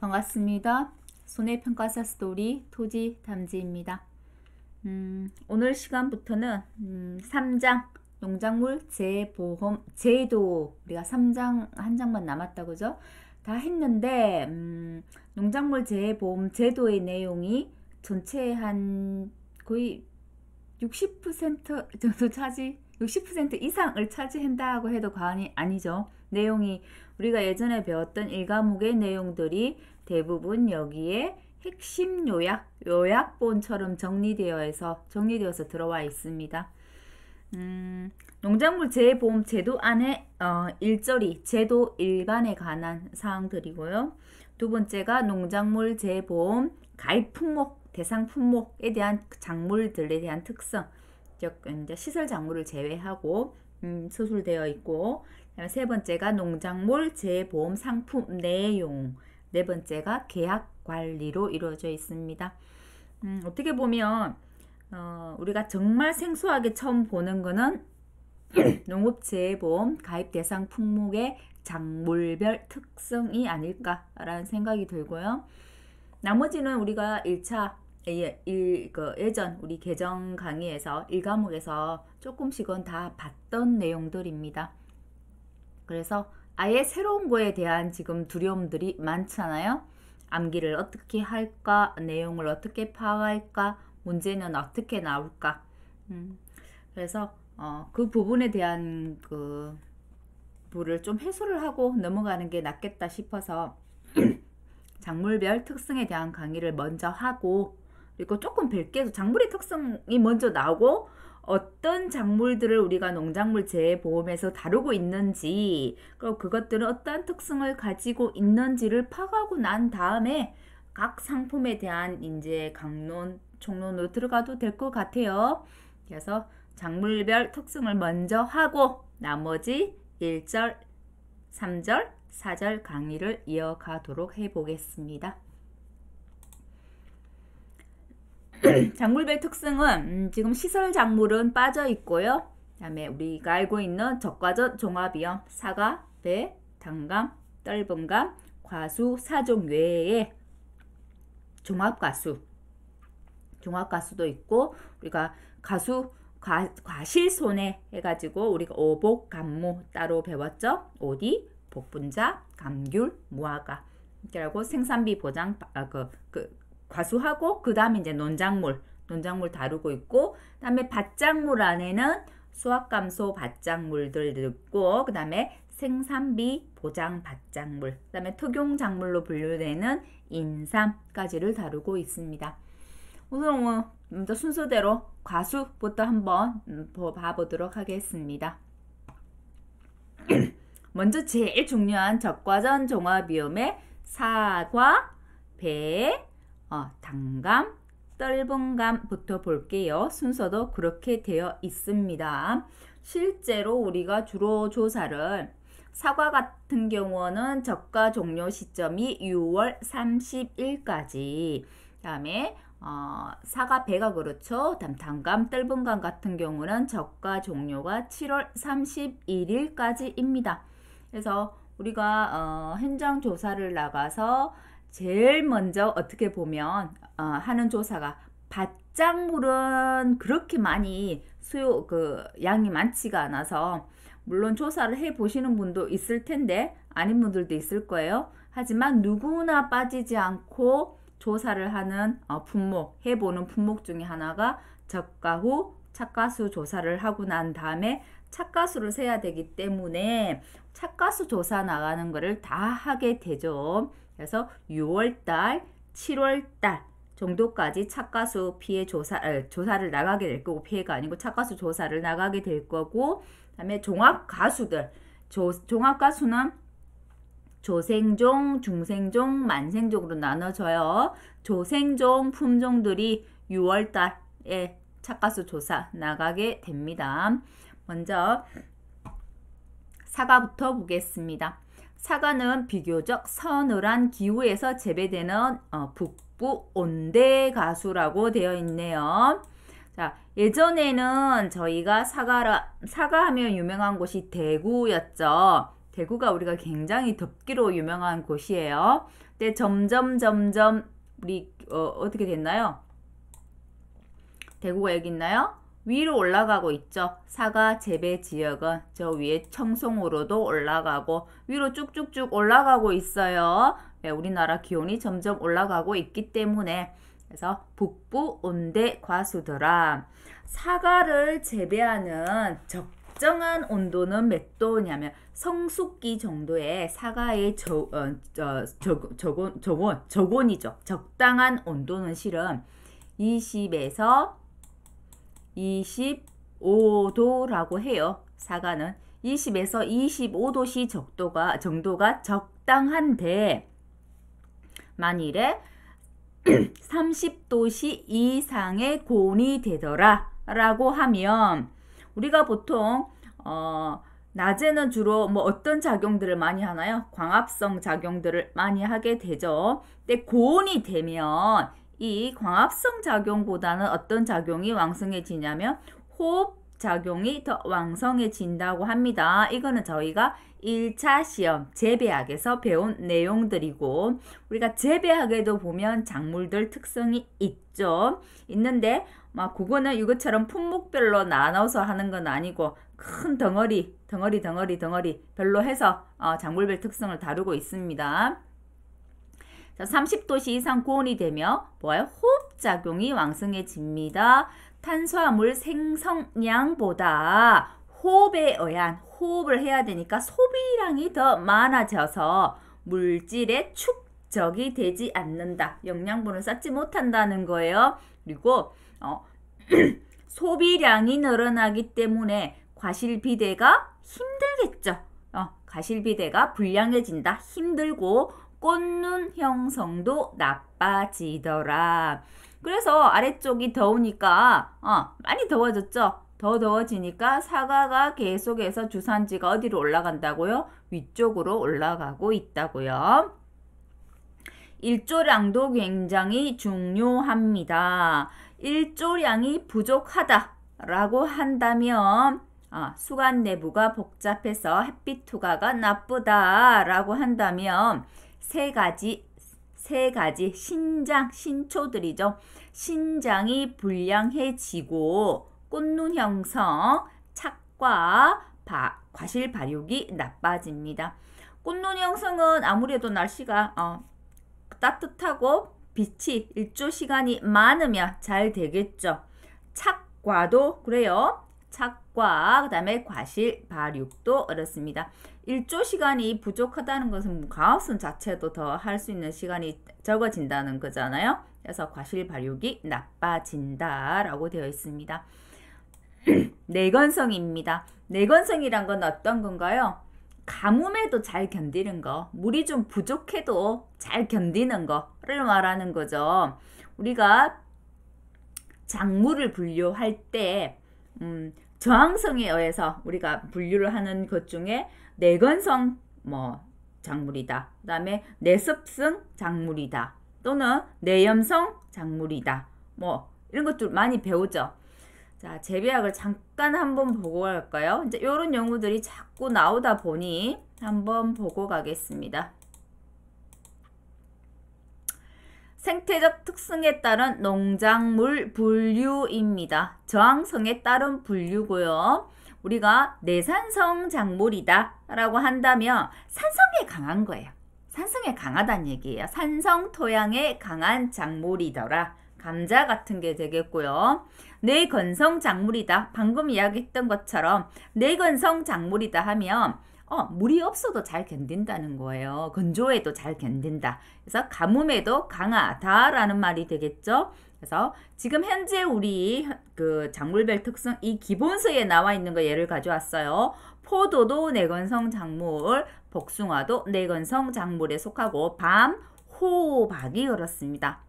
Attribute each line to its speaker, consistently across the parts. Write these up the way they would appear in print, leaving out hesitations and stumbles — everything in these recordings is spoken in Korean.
Speaker 1: 반갑습니다. 손해평가사 스토리 토지담지입니다. 오늘 시간부터는 3장 농작물 재보험 제도, 우리가 3장 한 장만 남았다 그죠? 다 했는데 농작물 재보험 제도의 내용이 전체 한 거의 60% 정도 60% 이상을 차지한다고 해도 과언이 아니죠. 내용이 우리가 예전에 배웠던 1과목의 내용들이 대부분 여기에 핵심 요약본처럼 정리되어서 들어와 있습니다. 농작물 재보험 제도 안에 일절이 제도 일반에 관한 사항들이고요. 두 번째가 농작물 재보험 가입 품목, 대상 품목에 대한 작물들에 대한 특성, 즉 이제 시설 작물을 제외하고 서술되어 있고, 세 번째가 농작물 재보험 상품 내용, 네 번째가 계약 관리로 이루어져 있습니다. 어떻게 보면 우리가 정말 생소하게 처음 보는 거는 농업재보험 가입 대상 품목의 작물별 특성이 아닐까라는 생각이 들고요. 나머지는 우리가 1차 예전 우리 개정 강의에서 1과목에서 조금씩은 다 봤던 내용들입니다. 그래서 아예 새로운 거에 대한 지금 두려움들이 많잖아요. 암기를 어떻게 할까, 내용을 어떻게 파악할까, 문제는 어떻게 나올까. 그래서 그 부분에 대한 그 부를 좀 해소를 하고 넘어가는 게 낫겠다 싶어서 작물별 특성에 대한 강의를 먼저 하고, 그리고 조금 뵐게도 작물의 특성이 먼저 나오고 어떤 작물들을 우리가 농작물 재보험에서 다루고 있는지, 그리고 그것들은 어떠한 특성을 가지고 있는지를 파악하고 난 다음에 각 상품에 대한 이제 강론, 총론으로 들어가도 될 것 같아요. 그래서 작물별 특성을 먼저 하고 나머지 1절, 3절, 4절 강의를 이어가도록 해보겠습니다. 작물별 특성은 지금 시설 작물은 빠져 있고요. 그다음에 우리가 알고 있는 적과전 종합이요, 사과, 배, 단감, 떫은감, 과수, 사종 외에 종합과수도 있고, 우리가 과실손해 해가지고 우리가 오복, 감무 따로 배웠죠. 오디, 복분자, 감귤, 무화과. 그리고 생산비 보장 과수하고 그 다음에 이제 논작물 다루고 있고, 그 다음에 밭작물 안에는 수확감소 밭작물들 있고, 그 다음에 생산비 보장 밭작물, 그 다음에 특용작물로 분류되는 인삼까지를 다루고 있습니다. 우선 먼저 순서대로 과수부터 한번 봐보도록 하겠습니다. 먼저 제일 중요한 적과전 종합위험의 사과, 배, 단감, 떫은감부터 볼게요. 순서도 그렇게 되어 있습니다. 실제로 우리가 주로 조사를, 사과 같은 경우는 적과 종료 시점이 6월 30일까지, 그 다음에 사과, 배가 그렇죠. 다음 단감, 떫은감 같은 경우는 적과 종료가 7월 31일까지입니다. 그래서 우리가 현장 조사를 나가서 제일 먼저 어떻게 보면 하는 조사가, 밭작물은 그렇게 많이 양이 많지가 않아서, 물론 조사를 해 보시는 분도 있을 텐데 아닌 분들도 있을 거예요. 하지만 누구나 빠지지 않고 조사를 하는 해보는 품목 중에 하나가 적과 후 착과수 조사를 하고 난 다음에 착과수를 세야 되기 때문에 착과수 조사 나가는 거를 다 하게 되죠. 그래서 6월달, 7월달 정도까지 착과수 피해 조사를 나가게 될 거고, 피해가 아니고 착과수 조사를 나가게 될 거고, 그 다음에 종합과수들, 종합과수는 조생종, 중생종, 만생종으로 나눠져요. 조생종 품종들이 6월달에 착과수 조사 나가게 됩니다. 먼저 사과부터 보겠습니다. 사과는 비교적 서늘한 기후에서 재배되는 북부 온대가수라고 되어 있네요. 자, 예전에는 저희가 사과하면 유명한 곳이 대구였죠. 대구가 우리가 굉장히 덥기로 유명한 곳이에요. 근데 점점 우리 어떻게 됐나요? 대구가 여기 있나요? 위로 올라가고 있죠. 사과 재배 지역은 저 위에 청송으로도 올라가고 위로 쭉쭉쭉 올라가고 있어요. 네, 우리나라 기온이 점점 올라가고 있기 때문에 그래서 북부 온대 과수더라. 사과를 재배하는 적정한 온도는 몇 도냐면 성숙기 정도의 사과의 저온이죠. 적당한 온도는 실은 20에서 25도라고 해요. 사과는 20에서 25도씨 정도가 적당한데 만일에 30도씨 이상의 고온이 되더라 라고 하면 우리가 보통 낮에는 주로 뭐 어떤 작용들을 많이 하나요? 광합성 작용들을 많이 하게 되죠. 근데 고온이 되면 이 광합성 작용보다는 어떤 작용이 왕성해지냐면 호흡 작용이 더 왕성해진다고 합니다. 이거는 저희가 1차 시험 재배학에서 배운 내용들이고 우리가 재배학에도 보면 작물들 특성이 있는데 막 그거는 이것처럼 품목별로 나눠서 하는 건 아니고 큰 덩어리 별로 해서 작물별 특성을 다루고 있습니다. 30도씨 이상 고온이 되면 뭐예요? 호흡작용이 왕성해집니다. 탄수화물 생성량보다 호흡에 의한 호흡을 해야 되니까 소비량이 더 많아져서 물질의 축적이 되지 않는다. 영양분을 쌓지 못한다는 거예요. 그리고 소비량이 늘어나기 때문에 과실비대가 힘들겠죠. 과실비대가 불량해진다. 힘들고 꽃눈 형성도 나빠지더라. 그래서 아래쪽이 더우니까 많이 더워졌죠. 더 더워지니까 사과가 계속해서 주산지가 어디로 올라간다고요? 위쪽으로 올라가고 있다고요. 일조량도 굉장히 중요합니다. 일조량이 부족하다라고 한다면 수관 내부가 복잡해서 햇빛 투과가 나쁘다라고 한다면 세 가지 신초들이죠. 신장이 불량해지고 꽃눈 형성, 착과 과실 발육이 나빠집니다. 꽃눈 형성은 아무래도 날씨가 따뜻하고 빛이 일조 시간이 많으면 잘 되겠죠. 착과도 그래요. 착과 그다음에 과실 발육도 어렵습니다. 일조 시간이 부족하다는 것은 광합성 자체도 더 할 수 있는 시간이 적어진다는 거잖아요. 그래서 과실 발육이 나빠진다라고 되어 있습니다. 내건성입니다. 내건성이란 건 어떤 건가요? 가뭄에도 잘 견디는 거, 물이 좀 부족해도 잘 견디는 거를 말하는 거죠. 우리가 작물을 분류할 때 저항성에 의해서 우리가 분류를 하는 것 중에 내건성 작물이다. 그 다음에 내습성 작물이다. 또는 내염성 작물이다. 이런 것들 많이 배우죠. 자, 재배학을 잠깐 한번 보고 갈까요? 이제 이런 용어들이 자꾸 나오다 보니 한번 보고 가겠습니다. 생태적 특성에 따른 농작물 분류입니다. 저항성에 따른 분류고요. 우리가 내산성 작물이다 라고 한다면 산성에 강한 거예요. 산성에 강하다는 얘기예요. 산성 토양에 강한 작물이더라. 감자 같은 게 되겠고요. 내건성 작물이다. 방금 이야기했던 것처럼 내건성 작물이다 하면 물이 없어도 잘 견딘다는 거예요. 건조에도 잘 견딘다. 그래서 가뭄에도 강하다라는 말이 되겠죠. 그래서 지금 현재 우리 그 작물별 특성 이 기본서에 나와 있는 거 예를 가져왔어요. 포도도 내건성 작물, 복숭아도 내건성 작물에 속하고 밤, 호박이 그렇습니다.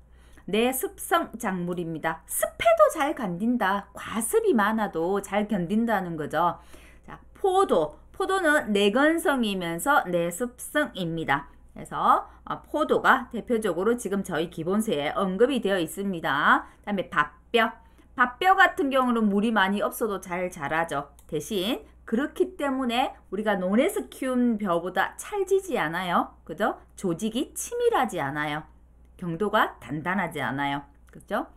Speaker 1: 내습성 작물입니다. 습해도 잘 견딘다. 과습이 많아도 잘 견딘다는 거죠. 자, 포도는 내건성이면서 내습성입니다. 그래서 포도가 대표적으로 지금 저희 기본서에 언급이 되어 있습니다. 다음에 밥뼈 같은 경우는 물이 많이 없어도 잘 자라죠. 대신 그렇기 때문에 우리가 논에서 키운 벼보다 찰지지 않아요. 그죠? 조직이 치밀하지 않아요. 경도가 단단하지 않아요. 그죠?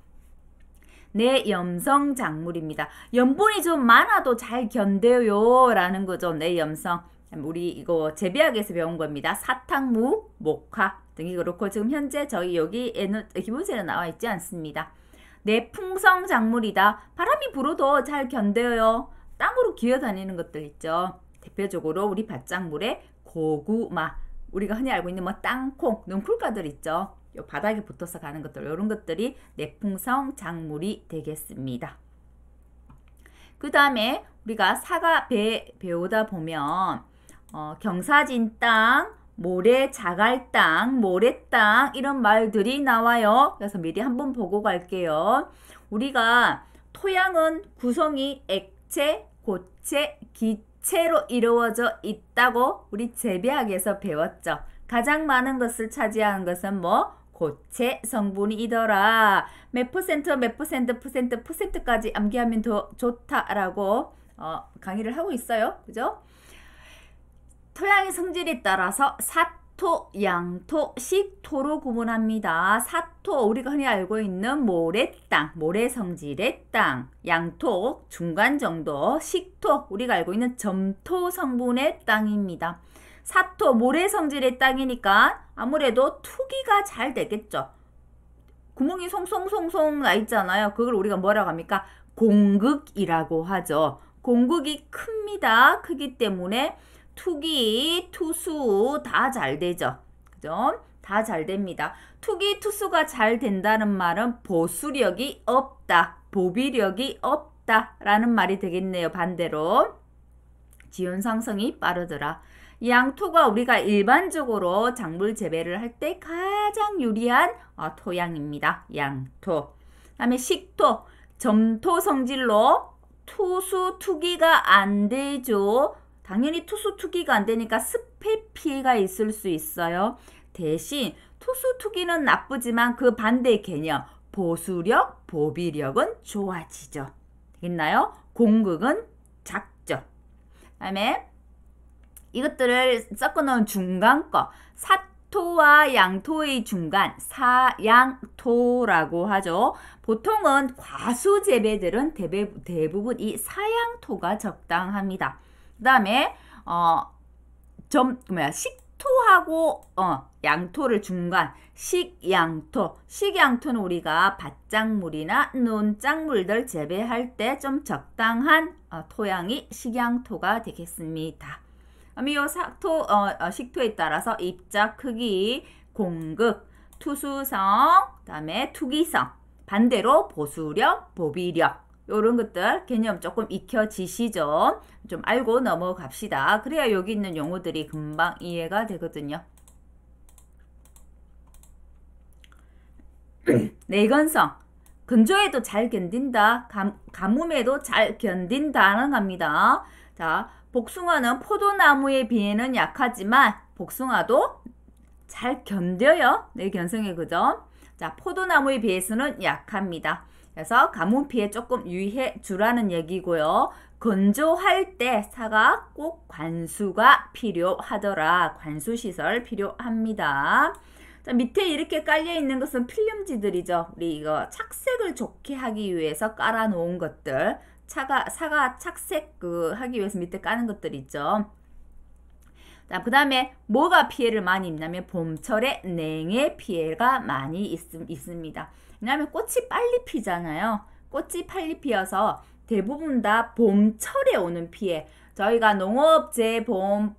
Speaker 1: 내 염성 작물입니다. 염분이 좀 많아도 잘 견뎌요 라는 거죠. 내 염성. 우리 이거 재배학에서 배운 겁니다. 사탕무, 목화 등이 그렇고 지금 현재 저희 여기에는 기본세는 나와 있지 않습니다. 내 풍성 작물이다. 바람이 불어도 잘 견뎌요. 땅으로 기어다니는 것들 있죠. 대표적으로 우리 밭작물에 고구마, 우리가 흔히 알고 있는 뭐 땅콩, 능쿨가들 있죠. 요 바닥에 붙어서 가는 것들, 이런 것들이 내풍성 작물이 되겠습니다. 그 다음에 우리가 사과 배우다 보면 경사진 땅, 모래 자갈 땅, 모래 땅 이런 말들이 나와요. 그래서 미리 한번 보고 갈게요. 우리가 토양은 구성이 액체, 고체, 기체로 이루어져 있다고 우리 재배학에서 배웠죠. 가장 많은 것을 차지하는 것은 뭐? 고체 성분이더라. 몇 퍼센트까지 암기하면 더 좋다라고 강의를 하고 있어요. 그죠? 토양의 성질에 따라서 사토, 양토, 식토로 구분합니다. 사토, 우리가 흔히 알고 있는 모래땅, 모래 성질의 땅. 양토, 중간 정도. 식토, 우리가 알고 있는 점토 성분의 땅입니다. 사토, 모래 성질의 땅이니까 아무래도 투기가 잘 되겠죠. 구멍이 송송송송 나 있잖아요. 그걸 우리가 뭐라고 합니까? 공극이라고 하죠. 공극이 큽니다. 크기 때문에 투기, 투수 다 잘 되죠. 그죠? 다 잘 됩니다. 투기, 투수가 잘 된다는 말은 보수력이 없다, 보비력이 없다 라는 말이 되겠네요. 반대로 지온 상승이 빠르더라. 양토가 우리가 일반적으로 작물 재배를 할 때 가장 유리한 토양입니다. 양토. 그 다음에 식토, 점토 성질로 투수, 투기가 안 되죠. 당연히 투수, 투기가 안 되니까 습해 피해가 있을 수 있어요. 대신 투수, 투기는 나쁘지만 그 반대의 개념, 보수력, 보비력은 좋아지죠. 되겠나요? 공극은 작죠. 그 다음에 이것들을 섞어놓은 중간 거, 사토와 양토의 중간, 사양토라고 하죠. 보통은 과수 재배들은 대부분 이 사양토가 적당합니다. 그 다음에 식토하고 양토를 중간, 식양토. 식양토는 우리가 밭작물이나 논작물들 재배할 때 좀 적당한 토양이 식양토가 되겠습니다. 이 식토에 따라서 입자 크기, 공극, 투수성, 그 다음에 투기성, 반대로 보수력, 보비력 이런 것들 개념 조금 익혀지시죠. 좀 알고 넘어갑시다. 그래야 여기 있는 용어들이 금방 이해가 되거든요. 내건성, 건조에도 잘 견딘다, 가뭄에도 잘 견딘다는 겁니다. 자, 복숭아는 포도나무에 비해는 약하지만 복숭아도 잘 견뎌요. 내건성에 그죠? 자, 포도나무에 비해서는 약합니다. 그래서 가뭄 피해 조금 유의해 주라는 얘기고요. 건조할 때 사과 꼭 관수가 필요하더라. 관수시설 필요합니다. 자, 밑에 이렇게 깔려 있는 것은 필름지들이죠. 우리 이거 착색을 좋게 하기 위해서 깔아 놓은 것들. 사과 착색 하기 위해서 밑에 까는 것들 있죠. 그 다음에 뭐가 피해를 많이 입냐면 봄철에 냉해 피해가 많이 있습니다. 왜냐하면 꽃이 빨리 피잖아요. 꽃이 빨리 피어서 대부분 다 봄철에 오는 피해. 저희가 농업재보험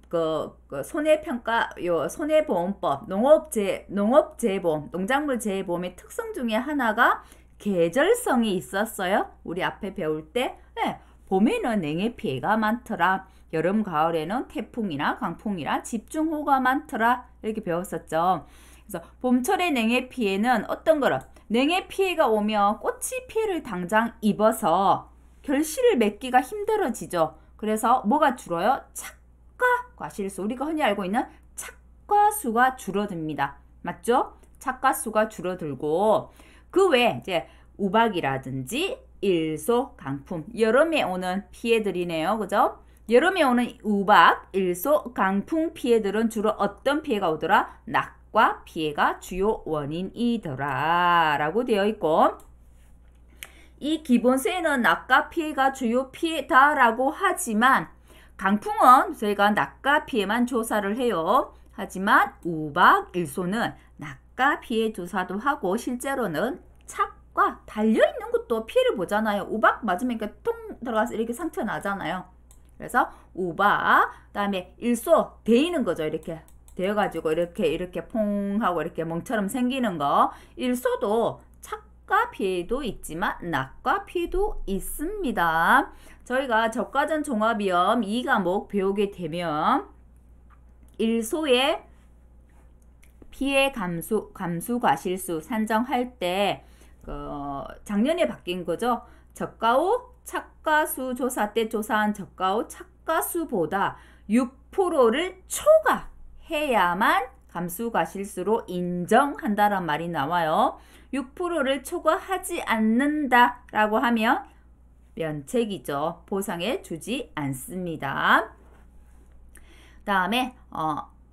Speaker 1: 손해평가 손해보험법 농업재보험 농작물 재보험의 특성 중에 하나가 계절성이 있었어요. 우리 앞에 배울 때 봄에는 냉해 피해가 많더라. 여름 가을에는 태풍이나 강풍이나 집중호우가 많더라. 이렇게 배웠었죠. 그래서 봄철의 냉해 피해는 어떤 거를 냉해 피해가 오면 꽃이 피해를 당장 입어서 결실을 맺기가 힘들어지죠. 그래서 뭐가 줄어요? 착과 과실수. 우리가 흔히 알고 있는 착과수가 줄어듭니다. 맞죠? 착과수가 줄어들고 그 외에 이제 우박이라든지 일소, 강풍, 여름에 오는 피해들이네요. 그죠? 여름에 오는 우박, 일소, 강풍 피해들은 주로 어떤 피해가 오더라? 낙과 피해가 주요 원인이더라 라고 되어 있고, 이 기본서에는 낙과 피해가 주요 피해다 라고 하지만 강풍은 저희가 낙과 피해만 조사를 해요. 하지만 우박, 일소는 낙과 피해 조사도 하고 실제로는 착과 달려있는 것도 피해를 보잖아요. 우박 맞으면 이렇게 통 들어가서 이렇게 상처 나잖아요. 그래서 우박, 그다음에 일소 데이는 거죠. 이렇게 되어가지고 이렇게 퐁 하고 이렇게 멍처럼 생기는 거. 일소도 착과 피해도 있지만 낙과 피해도 있습니다. 저희가 적과전 종합위험 2과목 배우게 되면 일소의 피해 감수 과실수 산정할 때 작년에 바뀐 거죠. 적과후 착과수 조사 때 조사한 적과후 착과수보다 6%를 초과해야만 감수과실수로 인정한다란 말이 나와요. 6%를 초과하지 않는다라고 하면 면책이죠. 보상해 주지 않습니다. 다음에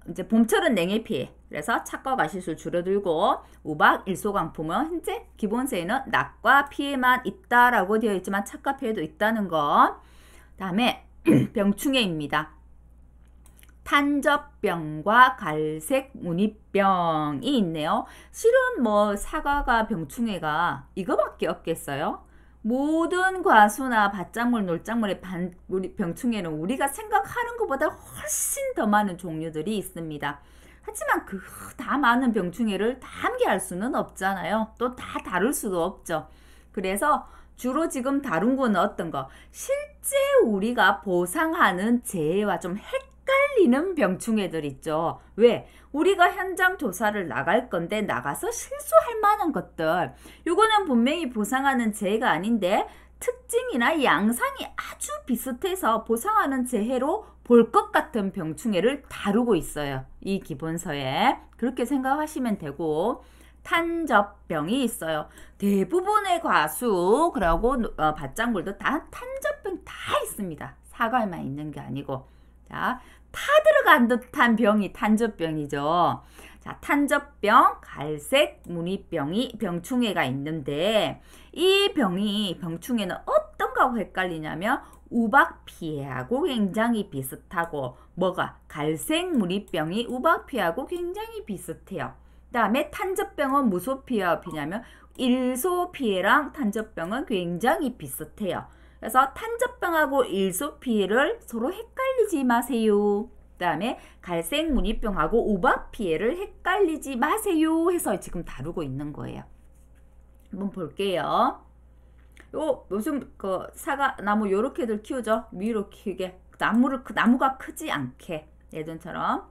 Speaker 1: 이제 봄철은 냉해 피해. 그래서 착과 과실수 줄어들고 우박, 일소, 강풍은 현재 기본세에는 낙과 피해만 있다라고 되어 있지만 착과 피해도 있다는 거. 다음에 병충해입니다. 탄저병과 갈색 무늬병이 있네요. 실은 뭐 사과가 병충해가 이거밖에 없겠어요? 모든 과수나 밭작물, 놀작물의 병충해는 우리가 생각하는 것보다 훨씬 더 많은 종류들이 있습니다. 하지만 그 다 많은 병충해를 다 함께할 수는 없잖아요. 또 다 다룰 수도 없죠. 그래서 주로 지금 다룬 건 어떤 거? 실제 우리가 보상하는 재해와 좀 헷갈리는 병충해들 있죠. 왜? 우리가 현장 조사를 나갈 건데 나가서 실수할 만한 것들. 요거는 분명히 보상하는 재해가 아닌데 특징이나 양상이 아주 비슷해서 보상하는 재해로 볼 것 같은 병충해를 다루고 있어요. 이 기본서에. 그렇게 생각하시면 되고, 탄저병이 있어요. 대부분의 과수, 그리고 밭작물도 다 탄저병 다 있습니다. 사과에만 있는 게 아니고. 자, 타 들어간 듯한 병이 탄저병이죠. 자, 탄저병, 갈색 무늬병이 병충해가 있는데 이 병충해는 어떤 거하고 헷갈리냐면 우박 피해하고 굉장히 비슷하고 뭐가 갈색 무늬병이 우박 피해하고 굉장히 비슷해요. 그다음에 탄저병은 무슨 피해와 비냐면 일소 피해랑 탄저병은 굉장히 비슷해요. 그래서 탄저병하고 일소 피해를 서로 헷갈리지 마세요. 그 다음에 갈색 무늬병하고 우박 피해를 헷갈리지 마세요 해서 지금 다루고 있는 거예요. 한번 볼게요. 요즘 사과 나무 요렇게들 키우죠. 위로 키우게. 나무가 크지 않게 예전처럼.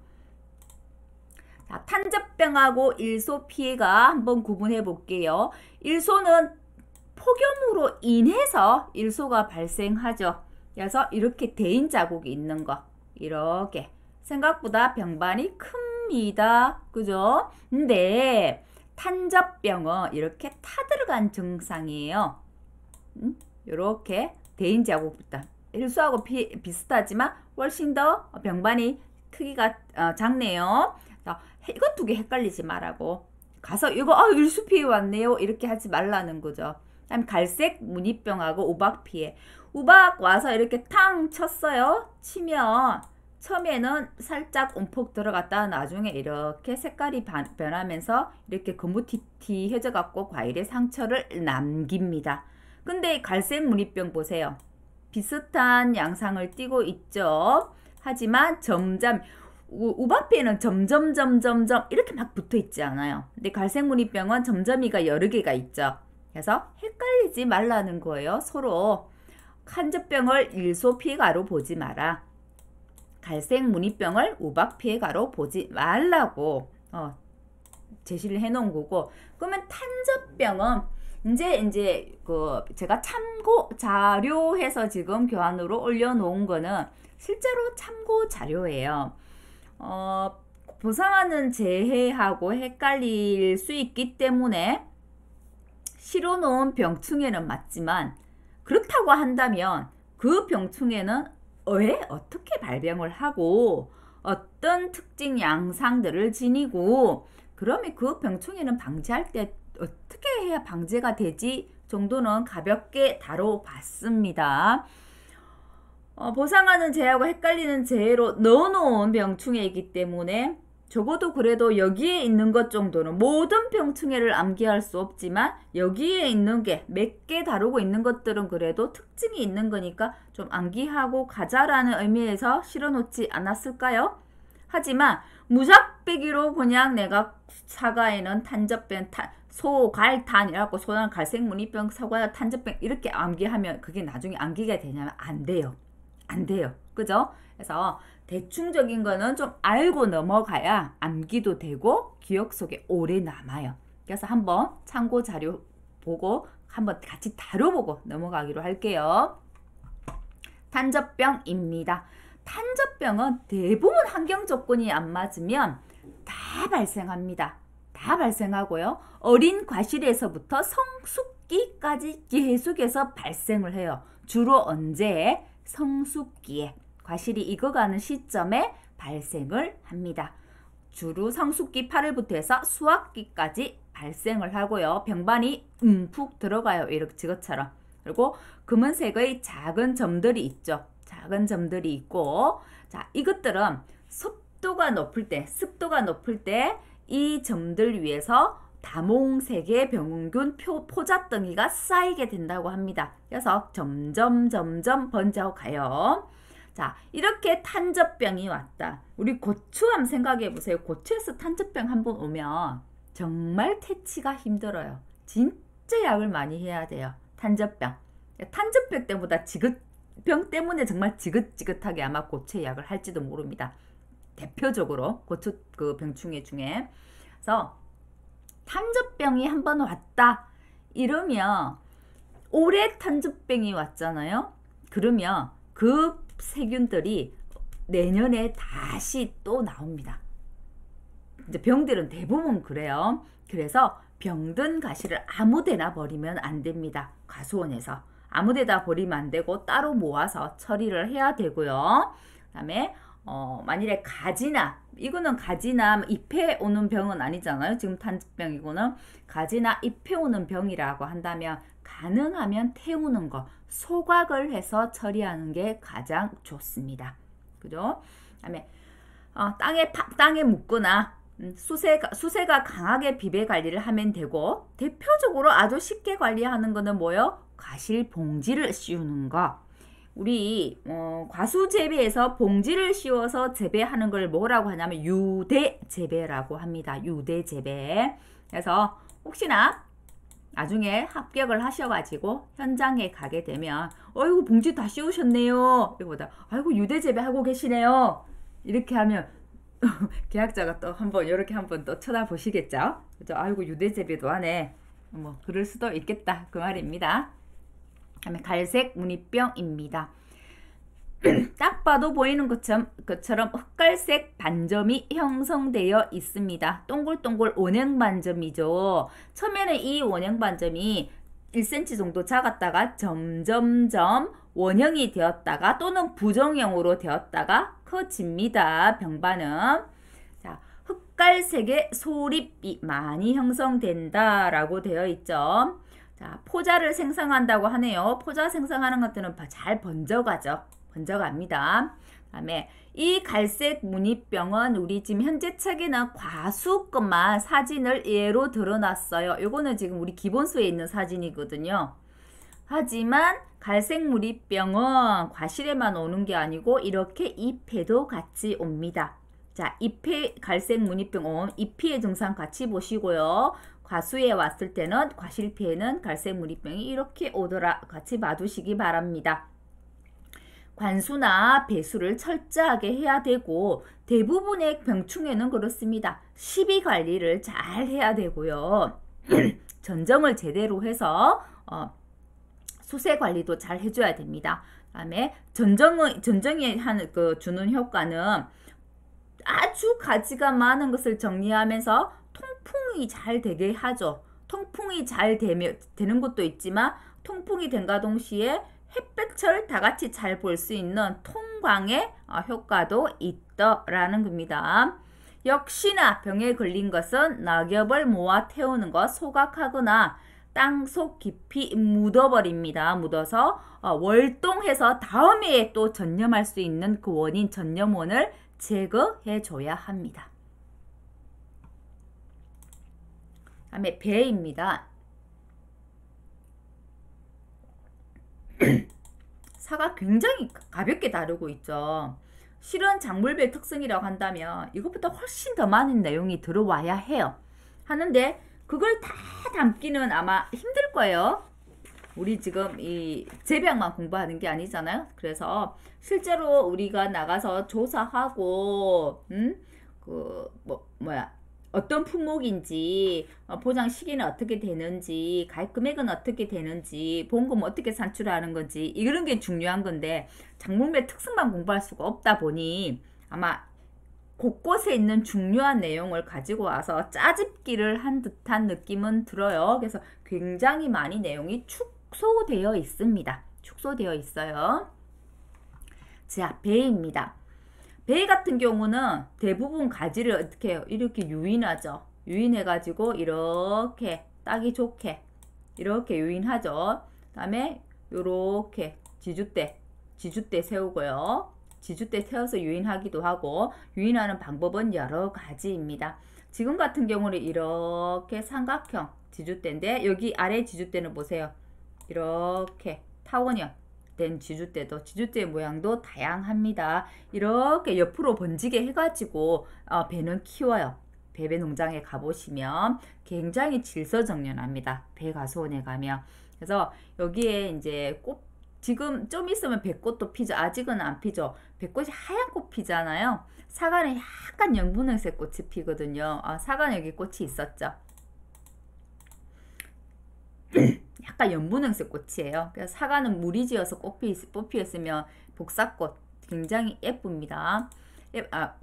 Speaker 1: 자, 탄저병하고 일소 피해가 한번 구분해 볼게요. 일소는 폭염으로 인해서 일소가 발생하죠. 그래서 이렇게 대인 자국이 있는 거. 이렇게. 생각보다 병반이 큽니다. 그죠? 근데 탄저병은 이렇게 타들어간 증상이에요. 이렇게 대인 자국부터. 일소하고 비슷하지만 훨씬 더 병반이 크기가 작네요. 이것 두 개 헷갈리지 말라고. 가서 이거 일소 피해 왔네요. 이렇게 하지 말라는 거죠. 다음 갈색 무늬병하고 우박 피해. 우박 와서 이렇게 탕 쳤어요. 치면 처음에는 살짝 움푹 들어갔다 나중에 이렇게 색깔이 변하면서 이렇게 거무튀튀해져 갖고 과일에 상처를 남깁니다. 근데 갈색 무늬병 보세요. 비슷한 양상을 띠고 있죠. 하지만 점점 우박피에는 점점 이렇게 막 붙어 있지 않아요. 근데 갈색 무늬병은 점점이가 여러 개가 있죠. 그래서 헷갈리지 말라는 거예요. 서로 탄저병을 일소 피해가로 보지 마라. 갈색 무늬병을 우박 피해가로 보지 말라고 제시를 해놓은 거고. 그러면 탄저병은 이제 제가 참고 자료해서 지금 교환으로 올려놓은 거는 실제로 참고 자료예요. 보상하는 재해하고 헷갈릴 수 있기 때문에 실어놓은 병충해는 맞지만 그렇다고 한다면 그 병충해는 왜 어떻게 발병을 하고 어떤 특징 양상들을 지니고 그러면 그 병충해는 방지할 때 어떻게 해야 방제가 되지 정도는 가볍게 다뤄봤습니다. 보상하는 재하고 헷갈리는 재로 넣어놓은 병충해이기 때문에 적어도 그래도 여기에 있는 것 정도는 모든 병충해를 암기할 수 없지만 여기에 있는 게 몇 개 다루고 있는 것들은 그래도 특징이 있는 거니까 좀 암기하고 가자라는 의미에서 실어놓지 않았을까요? 하지만 무작배기로 그냥 내가 사과에는 탄저병, 소갈탄이라고 소는 갈색무늬병, 사과에 탄저병 이렇게 암기하면 그게 나중에 암기가 되냐면 안 돼요. 안 돼요. 그죠? 그래서 대충적인 거는 좀 알고 넘어가야 암기도 되고 기억 속에 오래 남아요. 그래서 한번 참고 자료 보고 한번 같이 다뤄보고 넘어가기로 할게요. 탄저병입니다. 탄저병은 대부분 환경 조건이 안 맞으면 다 발생합니다. 다 발생하고요. 어린 과실에서부터 성숙기까지 계속해서 발생을 해요. 주로 언제? 성숙기에 과실이 익어가는 시점에 발생을 합니다. 주로 성숙기 8일부터 해서 수확기까지 발생을 하고요. 병반이 푹 들어가요. 이렇게 저것처럼. 그리고 검은색의 작은 점들이 있죠. 작은 점들이 있고 자 이것들은 습도가 높을 때 이 점들 위에서 다몽색의 병균 포자덩이가 쌓이게 된다고 합니다. 그래서 점점 번져가요. 가요. 자 이렇게 탄저병이 왔다. 우리 고추 한번 생각해 보세요. 고추에서 탄저병 한번 오면 정말 퇴치가 힘들어요. 진짜 약을 많이 해야 돼요. 탄저병 때보다 병 때문에 정말 지긋지긋하게 아마 고추의 약을 할지도 모릅니다. 대표적으로 고추 그 병충해 중에. 그래서 탄저병이 한번 왔다 이러면 올해 탄저병이 왔잖아요. 그러면 그 세균들이 내년에 다시 또 나옵니다. 이제 병들은 대부분 그래요. 그래서 병든 가시를 아무데나 버리면 안 됩니다. 과수원에서 아무데다 버리면 안 되고 따로 모아서 처리를 해야 되고요. 그다음에 만일에 가지나 이거는 가지나 잎에 오는 병은 아니잖아요. 지금 탄저병이고는 가지나 잎에 오는 병이라고 한다면 가능하면 태우는 거 소각을 해서 처리하는 게 가장 좋습니다. 그죠? 그다음에 땅에 묻거나 수세가 강하게 비배 관리를 하면 되고 대표적으로 아주 쉽게 관리하는 거는 뭐요? 과실 봉지를 씌우는 거. 우리 과수 재배에서 봉지를 씌워서 재배하는 걸 뭐라고 하냐면 유대 재배라고 합니다. 유대 재배. 그래서 혹시나 나중에 합격을 하셔가지고 현장에 가게 되면 어이구 봉지 다 씌우셨네요. 이거보다 아이고 유대 재배하고 계시네요. 이렇게 하면 계약자가 또 한번 이렇게 한번 또 쳐다보시겠죠. 그죠? 아이고 유대 재배도 하네. 뭐 그럴 수도 있겠다 그 말입니다. 다음에 갈색 무늬병입니다. 딱 봐도 보이는 것처럼 흑갈색 반점이 형성되어 있습니다. 동글동글 원형 반점이죠. 처음에는 이 원형 반점이 1cm 정도 작았다가 점점점 원형이 되었다가 또는 부정형으로 되었다가 커집니다. 병반은. 자, 흑갈색의 소립이 많이 형성된다라고 되어 있죠. 자, 포자를 생성한다고 하네요. 포자 생성하는 것들은 잘 번져가죠. 번져갑니다. 다음에 이 갈색 무늬병은 우리 지금 현재 책에는 과수 것만 사진을 예로 들어놨어요. 요거는 지금 우리 기본서에 있는 사진이거든요. 하지만 갈색 무늬병은 과실에만 오는 게 아니고 이렇게 잎에도 같이 옵니다. 자, 잎에 갈색 무늬병 잎피해 증상 같이 보시고요. 과수에 왔을 때는 과실피에는 갈색 무늬병이 이렇게 오더라 같이 봐두시기 바랍니다. 관수나 배수를 철저하게 해야 되고 대부분의 병충해는 그렇습니다. 시비 관리를 잘 해야 되고요. 전정을 제대로 해서 수세 관리도 잘 해줘야 됩니다. 다음에 전정이 주는 효과는 아주 가지가 많은 것을 정리하면서 통풍이 잘 되게 하죠. 통풍이 잘 되는 것도 있지만 통풍이 된과 동시에 햇볕을 다 같이 잘 볼 수 있는 통광의 효과도 있더라는 겁니다. 역시나 병에 걸린 것은 낙엽을 모아 태우는 것, 소각하거나 땅속 깊이 묻어버립니다. 묻어서 월동해서 다음에 또 전염할 수 있는 그 원인, 전염원을 제거해 줘야 합니다. 다음에 배입니다. 사가 굉장히 가볍게 다루고 있죠. 실은 작물별 특성이라고 한다면 이것보다 훨씬 더 많은 내용이 들어와야 해요. 하는데 그걸 다 담기는 아마 힘들 거예요. 우리 지금 이 제병만 공부하는 게 아니잖아요. 그래서 실제로 우리가 나가서 조사하고 어떤 품목인지, 포장 시기는 어떻게 되는지, 가입 금액은 어떻게 되는지, 보험금 어떻게 산출하는 건지, 이런 게 중요한 건데 작물별 특성만 공부할 수가 없다 보니 아마 곳곳에 있는 중요한 내용을 가지고 와서 짜집기를 한 듯한 느낌은 들어요. 그래서 굉장히 많이 내용이 축소되어 있습니다. 축소되어 있어요. 자, 배입니다. 배 같은 경우는 대부분 가지를 어떻게 해요? 이렇게 유인하죠. 유인해가지고 이렇게 따기 좋게 이렇게 유인하죠. 그 다음에 요렇게 지주대 세우고요. 지주대 태워서 유인하기도 하고, 유인하는 방법은 여러 가지입니다. 지금 같은 경우는 이렇게 삼각형 지주대인데 여기 아래 지주대는 보세요. 이렇게 타원형 된 지주대도, 지주대 모양도 다양합니다. 이렇게 옆으로 번지게 해가지고 배는 키워요. 배배 농장에 가보시면 굉장히 질서정연합니다. 배가수원에 가면. 그래서 여기에 이제 꽃, 지금 좀 있으면 백꽃도 피죠. 아직은 안 피죠. 백꽃이 하얀 꽃 피잖아요. 사과는 약간 연분홍색 꽃이 피거든요. 사과는 여기 꽃이 있었죠. 약간 연분홍색 꽃이에요. 그래서 사과는 물이 지어서 꽃 피었으면 복사꽃 굉장히 예쁩니다.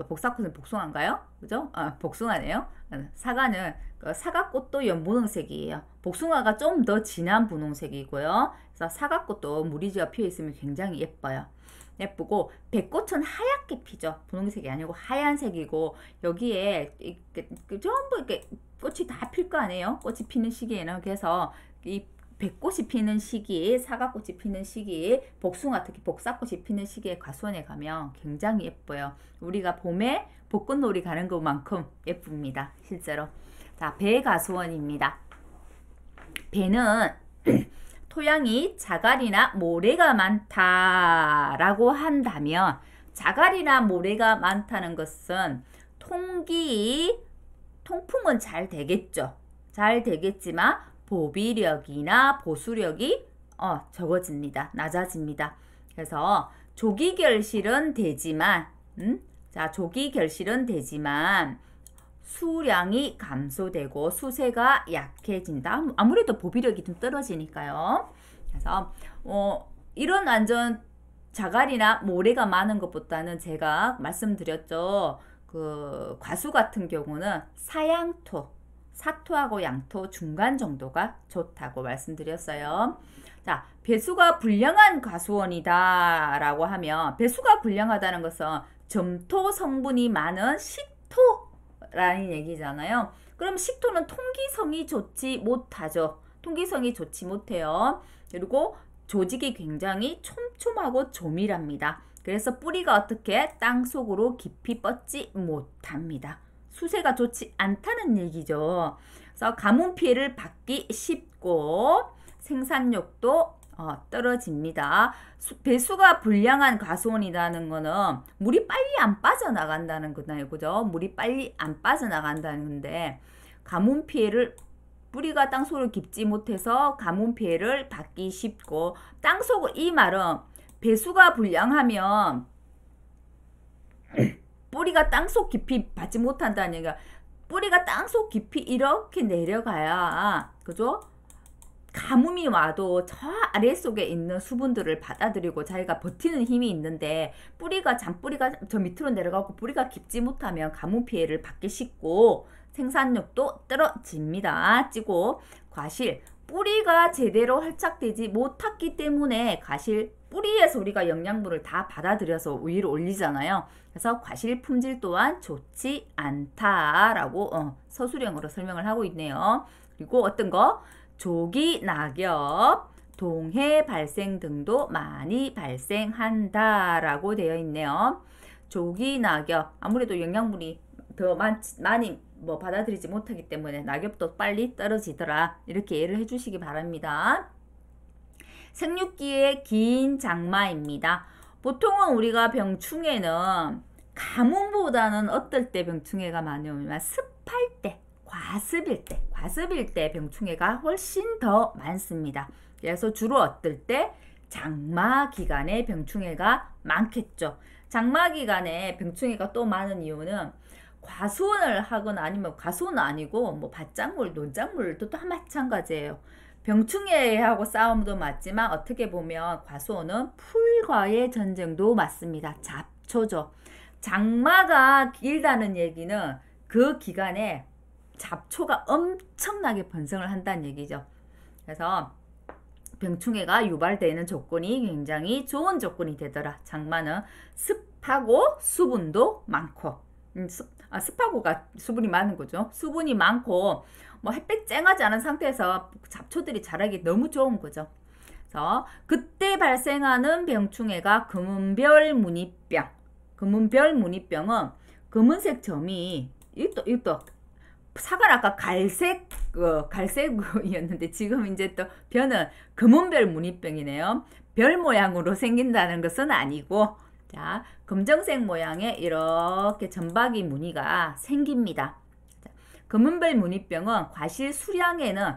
Speaker 1: 복사꽃은 복숭아인가요? 그죠? 복숭아네요. 사과는 사과꽃도 연분홍색이에요. 복숭아가 좀 더 진한 분홍색이고요. 그래서 사과꽃도 물이 지어 피어 있으면 굉장히 예뻐요. 예쁘고, 백꽃은 하얗게 피죠. 분홍색이 아니고 하얀색이고, 여기에 전부 이렇게 꽃이 다 필 거 아니에요? 꽃이 피는 시기에는. 그래서 이 백꽃이 피는 시기, 사과꽃이 피는 시기, 복숭아 특히 복사꽃이 피는 시기에 과수원에 가면 굉장히 예뻐요. 우리가 봄에 벚꽃놀이 가는 것만큼 예쁩니다. 실제로. 자, 배가수원입니다. 배는 토양이 자갈이나 모래가 많다라고 한다면, 자갈이나 모래가 많다는 것은 통풍은 잘 되겠죠. 잘 되겠지만 보비력이나 보수력이 적어집니다. 낮아집니다. 그래서 조기 결실은 되지만 수량이 감소되고 수세가 약해진다. 아무래도 보비력이 좀 떨어지니까요. 그래서 이런 완전 자갈이나 모래가 많은 것보다는 제가 말씀드렸죠. 그 과수 같은 경우는 사양토, 사토하고 양토 중간 정도가 좋다고 말씀드렸어요. 자, 배수가 불량한 과수원이다 라고 하면, 배수가 불량하다는 것은 점토 성분이 많은 식토라는 얘기잖아요. 그럼 식토는 통기성이 좋지 못하죠. 통기성이 좋지 못해요. 그리고 조직이 굉장히 촘촘하고 조밀합니다. 그래서 뿌리가 어떻게 땅속으로 깊이 뻗지 못합니다. 수세가 좋지 않다는 얘기죠. 그래서 가뭄 피해를 받기 쉽고 생산력도 떨어집니다. 배수가 불량한 과수원이라는 거는 물이 빨리 안 빠져나간다는 거잖아요. 그죠? 물이 빨리 안 빠져나간다는 건데, 가뭄 피해를, 뿌리가 땅속으로 깊지 못해서 가뭄 피해를 받기 쉽고, 땅속, 이 말은 배수가 불량하면 뿌리가 땅속 깊이 받지 못한다는 얘기가, 뿌리가 땅속 깊이 이렇게 내려가야, 그죠? 가뭄이 와도 저 아래속에 있는 수분들을 받아들이고 자기가 버티는 힘이 있는데 잔뿌리가 저 밑으로 내려가고 뿌리가 깊지 못하면 가뭄 피해를 받기 쉽고 생산력도 떨어집니다. 찌고 과실, 뿌리가 제대로 활착되지 못했기 때문에 과실, 뿌리에서 우리가 영양분을 다 받아들여서 위로 올리잖아요. 그래서 과실 품질 또한 좋지 않다라고 서술형으로 설명을 하고 있네요. 그리고 어떤 거? 조기 낙엽, 동해 발생 등도 많이 발생한다라고 되어 있네요. 조기 낙엽, 아무래도 영양분이 더 많이 받아들이지 못하기 때문에 낙엽도 빨리 떨어지더라. 이렇게 이해를 해주시기 바랍니다. 생육기의 긴 장마입니다. 보통은 우리가 병충해는 가뭄보다는 어떨 때 병충해가 많이 오면 습할 때, 과습일 때 병충해가 훨씬 더 많습니다. 그래서 주로 어떨 때? 장마 기간에 병충해가 많겠죠. 장마 기간에 병충해가 또 많은 이유는 과수원을 하거나 아니면 과수원은 아니고 밭작물, 논작물도 또 마찬가지예요. 병충해하고 싸움도 맞지만 어떻게 보면 과수원은 풀과의 전쟁도 맞습니다. 잡초죠. 장마가 길다는 얘기는 그 기간에 잡초가 엄청나게 번성을 한다는 얘기죠. 그래서 병충해가 유발되는 조건이 굉장히 좋은 조건이 되더라. 장마는 습하고 수분도 많고 습하고가 수분이 많은 거죠. 수분이 많고 햇빛 쨍하지 않은 상태에서 잡초들이 자라기 너무 좋은 거죠. 그래서 그때 발생하는 병충해가 금은별 무늬병. 금은별 무늬병은 금은색 점이 이또 사과는 아까 갈색이었는데 지금 이제 또 변은 금은별 무늬병이네요. 별 모양으로 생긴다는 것은 아니고 자, 검정색 모양의 이렇게 점박이 무늬가 생깁니다. 자, 금은별 무늬병은 과실 수량에는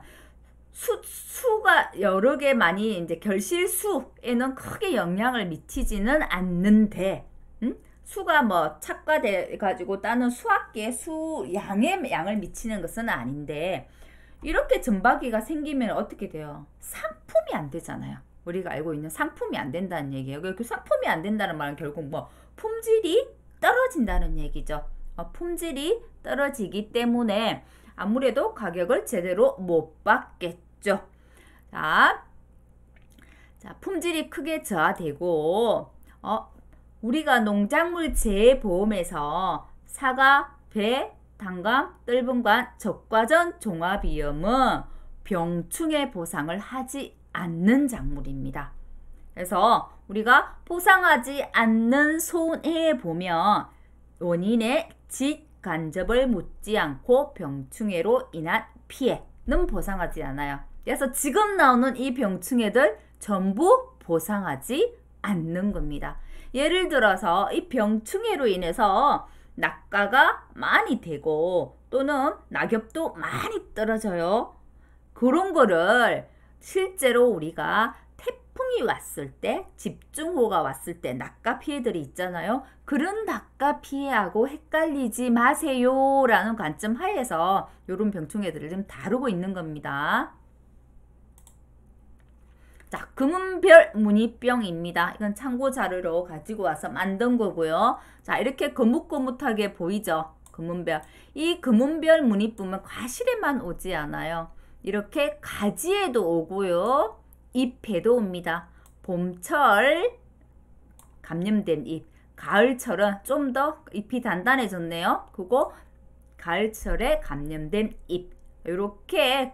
Speaker 1: 수가 여러 개 많이 이제 결실수에는 크게 영향을 미치지는 않는데 수가 착과돼 가지고 따는 수확기의 수양의 양을 미치는 것은 아닌데 이렇게 점박이가 생기면 어떻게 돼요? 상품이 안 되잖아요. 우리가 알고 있는 상품이 안 된다는 얘기예요. 그 상품이 안 된다는 말은 결국 품질이 떨어진다는 얘기죠. 품질이 떨어지기 때문에 아무래도 가격을 제대로 못 받겠죠. 자, 품질이 크게 저하되고 우리가 농작물 재보험에서 사과, 배, 단감, 뜰분간, 적과전 종합위험은 병충해 보상을 하지 않는 작물입니다. 그래서 우리가 보상하지 않는 손해에 보면 원인의 직 간접을 묻지 않고 병충해로 인한 피해는 보상하지 않아요. 그래서 지금 나오는 이 병충해들 전부 보상하지 않는 겁니다. 예를 들어서 이 병충해로 인해서 낙가가 많이 되고 또는 낙엽도 많이 떨어져요. 그런 거를 실제로 우리가 태풍이 왔을 때, 집중호우가 왔을 때 낙가 피해들이 있잖아요. 그런 낙가 피해하고 헷갈리지 마세요 라는 관점 하에서 이런 병충해들을 좀 다루고 있는 겁니다. 자, 금은별 무늬병입니다. 이건 참고 자료로 가지고 와서 만든 거고요. 자, 이렇게 거뭇거뭇하게 보이죠? 금은별. 이 금은별 무늬병은 과실에만 오지 않아요. 이렇게 가지에도 오고요. 잎에도 옵니다. 봄철 감염된 잎, 가을철은 좀 더 잎이 단단해졌네요. 그리고 가을철에 감염된 잎. 이렇게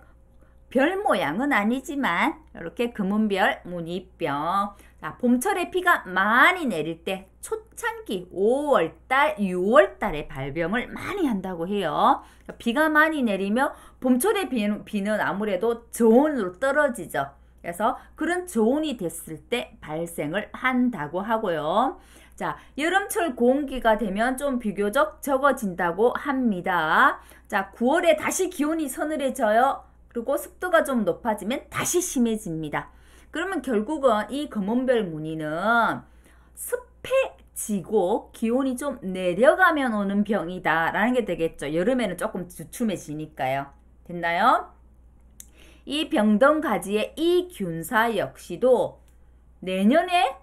Speaker 1: 별 모양은 아니지만 이렇게 금은별 무늬병. 자, 봄철에 비가 많이 내릴 때 초창기 5월달, 6월달에 발병을 많이 한다고 해요. 비가 많이 내리면 봄철에 비는 아무래도 저온으로 떨어지죠. 그래서 그런 저온이 됐을 때 발생을 한다고 하고요. 자, 여름철 고온기가 되면 좀 비교적 적어진다고 합니다. 자, 9월에 다시 기온이 서늘해져요. 그리고 습도가 좀 높아지면 다시 심해집니다. 그러면 결국은 이 금은별 무늬는 습해지고 기온이 좀 내려가면 오는 병이다 라는 게 되겠죠. 여름에는 조금 주춤해지니까요. 됐나요? 이 병동가지의 이 균사 역시도 내년에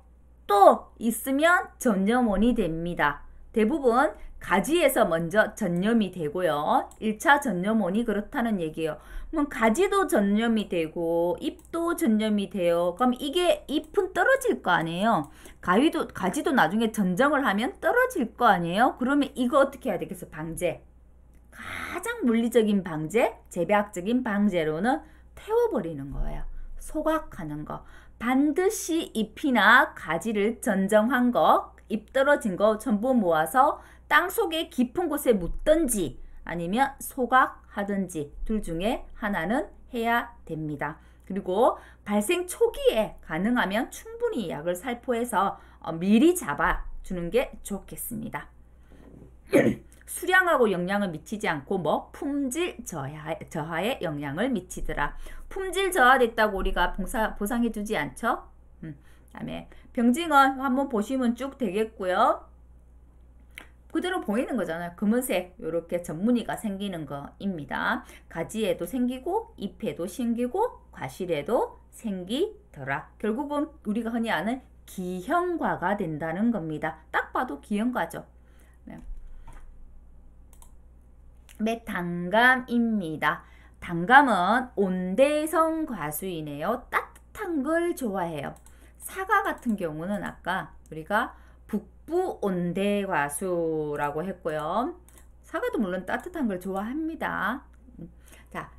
Speaker 1: 또 있으면 전염원이 됩니다. 대부분 가지에서 먼저 전염이 되고요. 1차 전염원이 그렇다는 얘기예요. 그럼 가지도 전염이 되고 잎도 전염이 돼요. 그럼 이게 잎은 떨어질 거 아니에요. 가지도 나중에 전정을 하면 떨어질 거 아니에요. 그러면 이거 어떻게 해야 되겠어? 방제. 가장 물리적인 방제, 재배학적인 방제로는 태워버리는 거예요. 소각하는 거. 반드시 잎이나 가지를 전정한 거, 잎 떨어진 거 전부 모아서 땅 속에 깊은 곳에 묻든지 아니면 소각하든지 둘 중에 하나는 해야 됩니다. 그리고 발생 초기에 가능하면 충분히 약을 살포해서 미리 잡아주는 게 좋겠습니다. 수량하고 영향을 미치지 않고 품질 저하에 영향을 미치더라. 품질 저하됐다고 우리가 보상해주지 않죠? 다음에 병증은 한번 보시면 쭉 되겠고요. 그대로 보이는 거잖아요. 검은색 이렇게 전무늬가 생기는 거입니다. 가지에도 생기고 잎에도 생기고 과실에도 생기더라. 결국은 우리가 흔히 아는 기형과가 된다는 겁니다. 딱 봐도 기형과죠. 네. 단감입니다. 단감은 온대성 과수이네요. 따뜻한 걸 좋아해요. 사과 같은 경우는 아까 우리가 북부 온대과수라고 했고요. 사과도 물론 따뜻한 걸 좋아합니다. 자,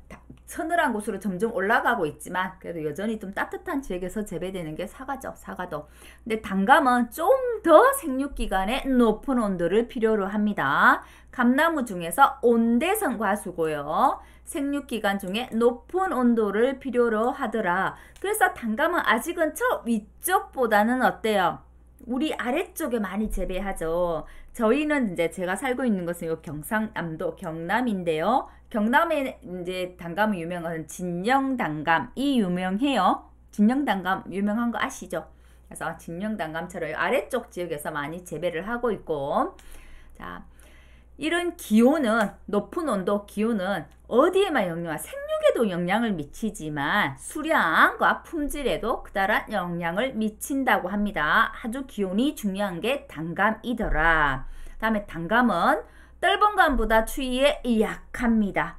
Speaker 1: 서늘한 곳으로 점점 올라가고 있지만 그래도 여전히 좀 따뜻한 지역에서 재배되는 게 사과죠. 사과도. 근데 단감은 좀 더 생육기간에 높은 온도를 필요로 합니다. 감나무 중에서 온대성 과수고요. 생육기간 중에 높은 온도를 필요로 하더라. 그래서 단감은 아직은 저 위쪽보다는 어때요? 우리 아래쪽에 많이 재배하죠. 저희는 이제 제가 살고 있는 것은 요 경상남도 경남인데요. 경남에 이제 단감이 유명한 진영단감이 유명해요. 진영단감 유명한 거 아시죠? 그래서 진영단감처럼 아래쪽 지역에서 많이 재배를 하고 있고, 자, 이런 기온은 높은 온도 기온은 어디에만 생육에도 영향을 미치지만 수량과 품질에도 그다란 영향을 미친다고 합니다. 아주 기온이 중요한 게 단감이더라. 다음에 단감은 떫은감보다 추위에 약합니다.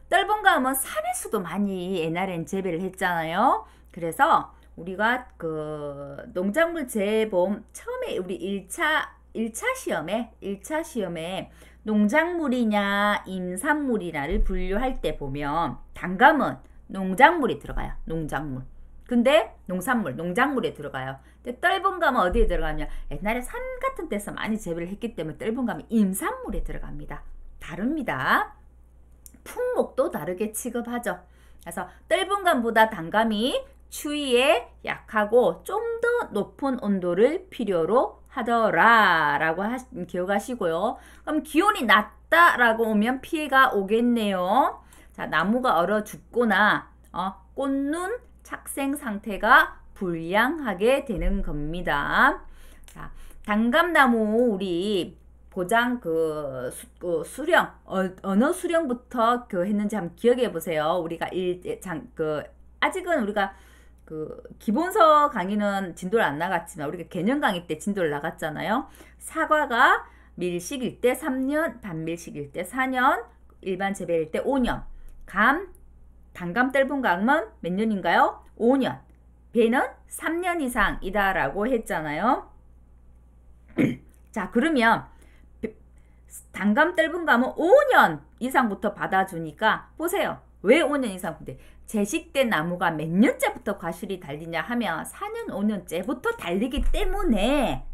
Speaker 1: 떫은감은 산에서도 많이 옛날엔 재배를 했잖아요. 그래서 우리가 그 농작물 재배봄 처음에 우리 1차 시험에 농작물이냐 임산물이냐를 분류할 때 보면 단감은 농작물이 들어가요. 농작물. 근데 농작물에 들어가요. 근데 떫은감은 어디에 들어가냐? 옛날에 산 같은 데서 많이 재배를 했기 때문에 떫은감은 임산물에 들어갑니다. 다릅니다. 품목도 다르게 취급하죠. 그래서 떫은감보다 단감이 추위에 약하고 좀 더 높은 온도를 필요로 하더라 라고 기억하시고요. 그럼 기온이 낮다라고 오면 피해가 오겠네요. 자, 나무가 얼어 죽거나 꽃눈 착생 상태가 불량하게 되는 겁니다. 자, 단감나무 우리 보장 수령 어느 수령부터 했는지 한번 기억해 보세요. 우리가 아직은 우리가 기본서 강의는 진도를 안 나갔지만 우리가 개념 강의 때 진도를 나갔잖아요. 사과가 밀식일 때 3년, 반밀식일 때 4년, 일반 재배일 때 5년. 단감 떫은감은 몇 년인가요? 5년. 배는 3년 이상이다라고 했잖아요. 자, 그러면 단감 떫은감은 5년 이상부터 받아주니까 보세요. 왜 5년 이상부터? 재식된 나무가 몇 년째부터 과실이 달리냐 하면 4년, 5년째부터 달리기 때문에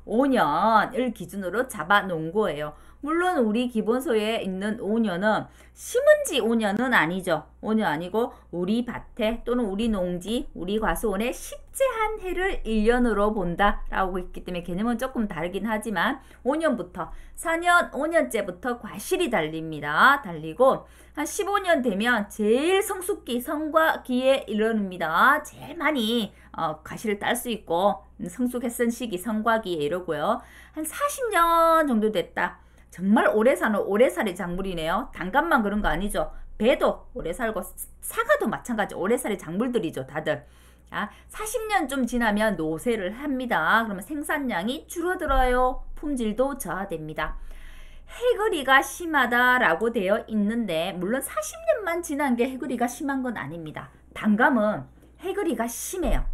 Speaker 1: 5년을 기준으로 잡아 놓은 거예요. 물론 우리 기본서에 있는 5년은 심은 지 5년은 아니죠. 5년 아니고 우리 밭에 또는 우리 농지, 우리 과수원에 식재한 해를 1년으로 본다라고 있기 때문에 개념은 조금 다르긴 하지만 5년부터 4년, 5년째부터 과실이 달립니다. 달리고 한 15년 되면 제일 성숙기, 성과기에 이르릅니다. 제일 많이 과실을 딸 수 있고 성숙했은 시기, 성과기에 이르고요. 한 40년 정도 됐다. 정말 오래 사는 오래살이 작물이네요. 단감만 그런 거 아니죠. 배도 오래 살고 사과도 마찬가지 오래 살이 작물들이죠 다들. 40년 좀 지나면 노쇠를 합니다. 그러면 생산량이 줄어들어요. 품질도 저하됩니다. 해거리가 심하다라고 되어 있는데 물론 40년만 지난 게 해거리가 심한 건 아닙니다. 단감은 해거리가 심해요.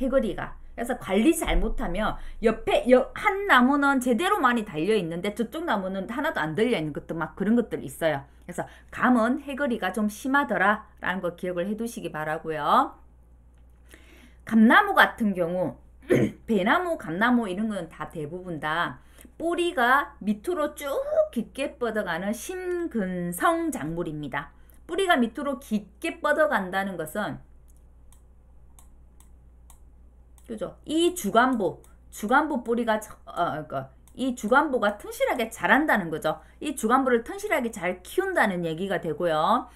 Speaker 1: 해거리가. 그래서 관리 잘못하면 옆에 한 나무는 제대로 많이 달려 있는데 저쪽 나무는 하나도 안 달려 있는 것도 막 그런 것들 있어요. 그래서 감은 해거리가 좀 심하더라 라는 거 기억을 해 두시기 바라고요. 감나무 같은 경우 배나무, 감나무 이런 건 다 대부분 다 뿌리가 밑으로 쭉 깊게 뻗어가는 심근성 작물입니다. 뿌리가 밑으로 깊게 뻗어간다는 것은 그죠? 이 주간부 뿌리가 이 주간부가 튼실하게 자란다는 거죠. 이 주간부를 튼실하게 잘 키운다는 얘기가 되고요.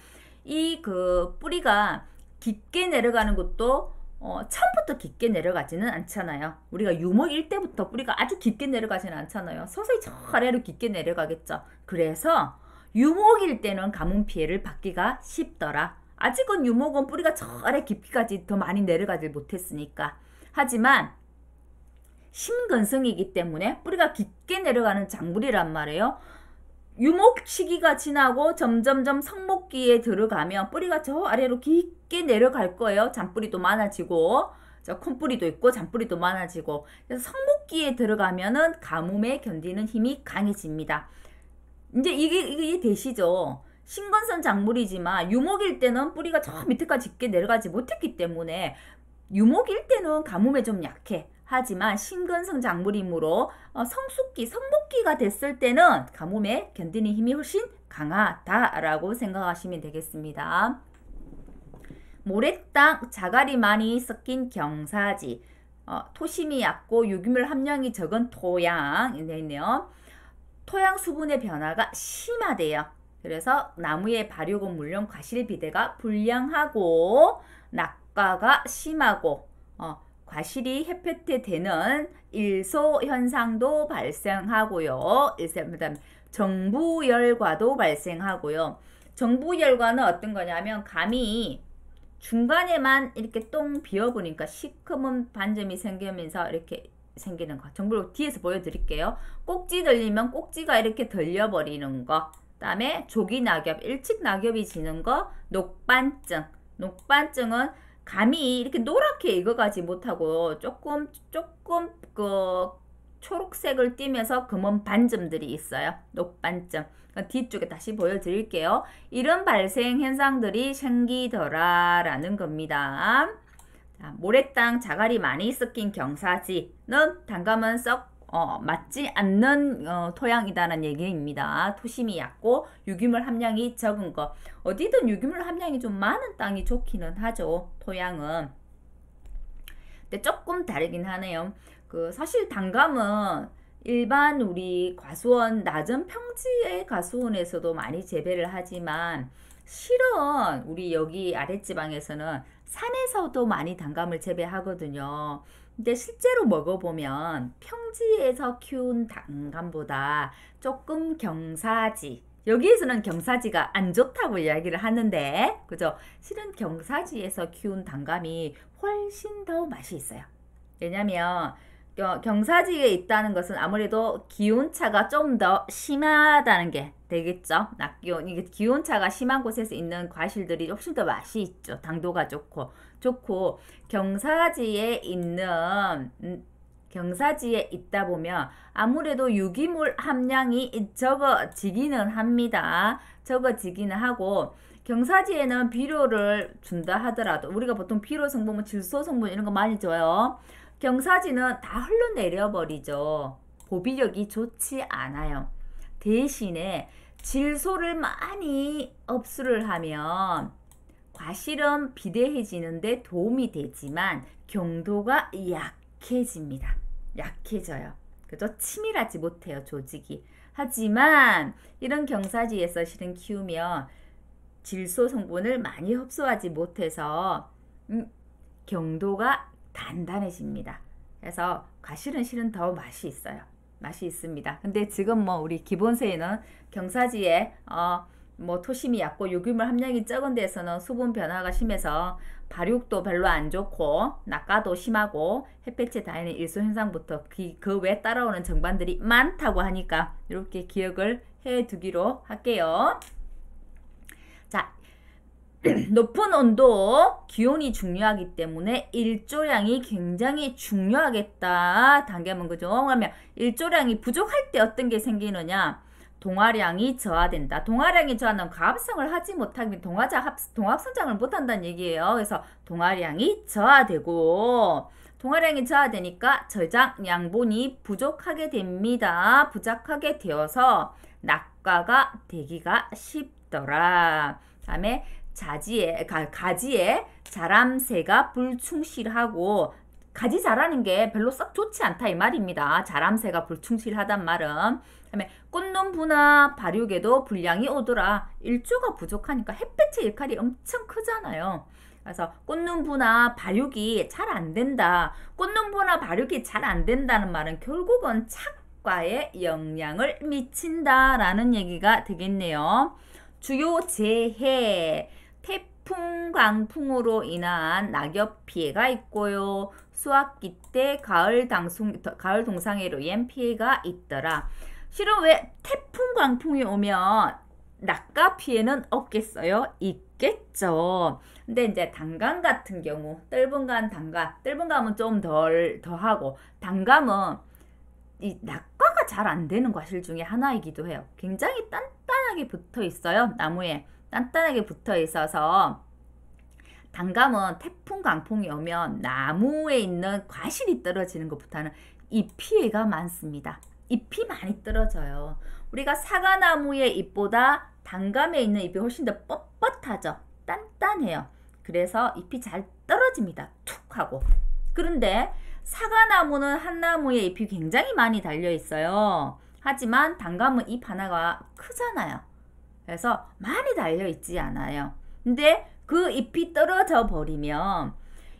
Speaker 1: 이 그 뿌리가 깊게 내려가는 것도 처음부터 깊게 내려가지는 않잖아요. 우리가 유목일 때부터 뿌리가 아주 깊게 내려가지는 않잖아요. 서서히 저 아래로 깊게 내려가겠죠. 그래서 유목일 때는 가뭄 피해를 받기가 쉽더라. 아직은 유목은 뿌리가 저 아래 깊이까지 더 많이 내려가지 못했으니까. 하지만 심근성이기 때문에 뿌리가 깊게 내려가는 작물이란 말이에요. 유목 시기가 지나고 점점점 성목기에 들어가면 뿌리가 저 아래로 깊게 내려갈 거예요. 잔뿌리도 많아지고 저 콩뿌리도 있고 잔뿌리도 많아지고 그래서 성목기에 들어가면은 가뭄에 견디는 힘이 강해집니다. 이제 이게 되시죠. 신건선 작물이지만 유목일 때는 뿌리가 저 밑에까지 깊게 내려가지 못했기 때문에 유목일 때는 가뭄에 좀 약해. 하지만 신근성 작물이므로 성숙기, 성목기가 됐을 때는 가뭄에 견디는 힘이 훨씬 강하다라고 생각하시면 되겠습니다. 모래땅, 자갈이 많이 섞인 경사지, 토심이 얕고 유기물 함량이 적은 토양이 있네요. 토양 수분의 변화가 심하대요. 그래서 나무의 발육은 물론 과실비대가 불량하고 낙과가 심하고 과실이 햇볕되는 일소 현상도 발생하고요. 정부열과도 발생하고요. 정부열과는 어떤 거냐면 감이 중간에만 이렇게 똥 비어보니까 시커먼 반점이 생기면서 이렇게 생기는 거. 정부를 뒤에서 보여드릴게요. 꼭지 들리면 꼭지가 이렇게 들려버리는 거. 그다음에 조기낙엽, 일찍낙엽이 지는 거, 녹반증. 녹반증은 감이 이렇게 노랗게 익어가지 못하고 조금 그 초록색을 띠면서 검은 반점들이 있어요. 녹반점. 뒤쪽에 다시 보여드릴게요. 이런 발생 현상들이 생기더라라는 겁니다. 자, 모래땅, 자갈이 많이 섞인 경사지는 단감은 썩 맞지 않는 토양이다라는 얘기입니다. 토심이 얕고 유기물 함량이 적은 거. 어디든 유기물 함량이 좀 많은 땅이 좋기는 하죠. 토양은. 근데 조금 다르긴 하네요. 사실 단감은 일반 우리 과수원, 낮은 평지의 과수원에서도 많이 재배를 하지만 실은 우리 여기 아랫지방에서는 산에서도 많이 단감을 재배하거든요. 근데 실제로 먹어보면 평지에서 키운 단감보다 조금 경사지, 여기에서는 경사지가 안 좋다고 이야기를 하는데 그죠? 실은 경사지에서 키운 단감이 훨씬 더 맛이 있어요. 왜냐면 경사지에 있다는 것은 아무래도 기온차가 좀 더 심하다는 게 되겠죠. 낮기온, 이게 기온차가 심한 곳에서 있는 과실들이 훨씬 더 맛이 있죠. 당도가 좋고 경사지에 있다 보면 아무래도 유기물 함량이 적어지기는 합니다. 적어지기는 하고 경사지에는 비료를 준다 하더라도 우리가 보통 비료 성분, 질소 성분 이런 거 많이 줘요. 경사지는 다 흘러내려 버리죠. 보비력이 좋지 않아요. 대신에 질소를 많이 흡수를 하면 과실은 비대해지는데 도움이 되지만 경도가 약해집니다. 약해져요. 그죠? 치밀하지 못해요, 조직이. 하지만 이런 경사지에서 실은 키우면 질소 성분을 많이 흡수하지 못해서 경도가 단단해집니다. 그래서 과실은 실은 더 맛이 있어요. 맛이 있습니다. 근데 지금 우리 기본세에는 경사지에 뭐 토심이 얕고 유기물 함량이 적은 데서는 수분 변화가 심해서 발육도 별로 안 좋고 낙과도 심하고 햇볕에 닿는 일소 현상부터 그 외에 따라오는 정반들이 많다고 하니까 이렇게 기억을 해 두기로 할게요. 자, 높은 온도, 기온이 중요하기 때문에 일조량이 굉장히 중요하겠다. 단계문 그죠? 그러면 일조량이 부족할 때 어떤 게 생기느냐? 동화량이 저하된다. 동화량이 저하는 가합성을 하지 못하면 동합성장을 못한다는 얘기예요. 그래서 동화량이 저하되고 동화량이 저하되니까 저장 양분이 부족하게 됩니다. 부족하게 되어서 낙과가 되기가 쉽더라. 다음에 가지에 자람새가 불충실하고 가지 자라는 게 별로 썩 좋지 않다 이 말입니다. 자람새가 불충실하단 말은. 그다음에 꽃눈부나 발육에도 불량이 오더라. 일조가 부족하니까 햇볕의 역할이 엄청 크잖아요. 그래서 꽃눈부나 발육이 잘 안 된다. 꽃눈부나 발육이 잘 안 된다는 말은 결국은 착과에 영향을 미친다라는 얘기가 되겠네요. 주요 재해, 태풍, 강풍으로 인한 낙엽 피해가 있고요. 수확기 때 가을 동상해로 인한 피해가 있더라. 실은 왜 태풍, 강풍이 오면 낙과 피해는 없겠어요? 있겠죠. 근데 이제 단감 같은 경우, 떫은감, 떫은감은 좀 더하고, 단감은 이 낙과가 잘 안 되는 과실 중에 하나이기도 해요. 굉장히 단단하게 붙어 있어요. 나무에 단단하게 붙어 있어서 단감은 태풍 강풍이 오면 나무에 있는 과실이 떨어지는 것보다는 잎 피해가 많습니다. 잎이 많이 떨어져요. 우리가 사과나무의 잎보다 단감에 있는 잎이 훨씬 더 뻣뻣하죠. 단단해요. 그래서 잎이 잘 떨어집니다. 툭 하고. 그런데 사과나무는 한 나무에 잎이 굉장히 많이 달려 있어요. 하지만 단감은 잎 하나가 크잖아요. 그래서 많이 달려 있지 않아요. 근데 그 잎이 떨어져 버리면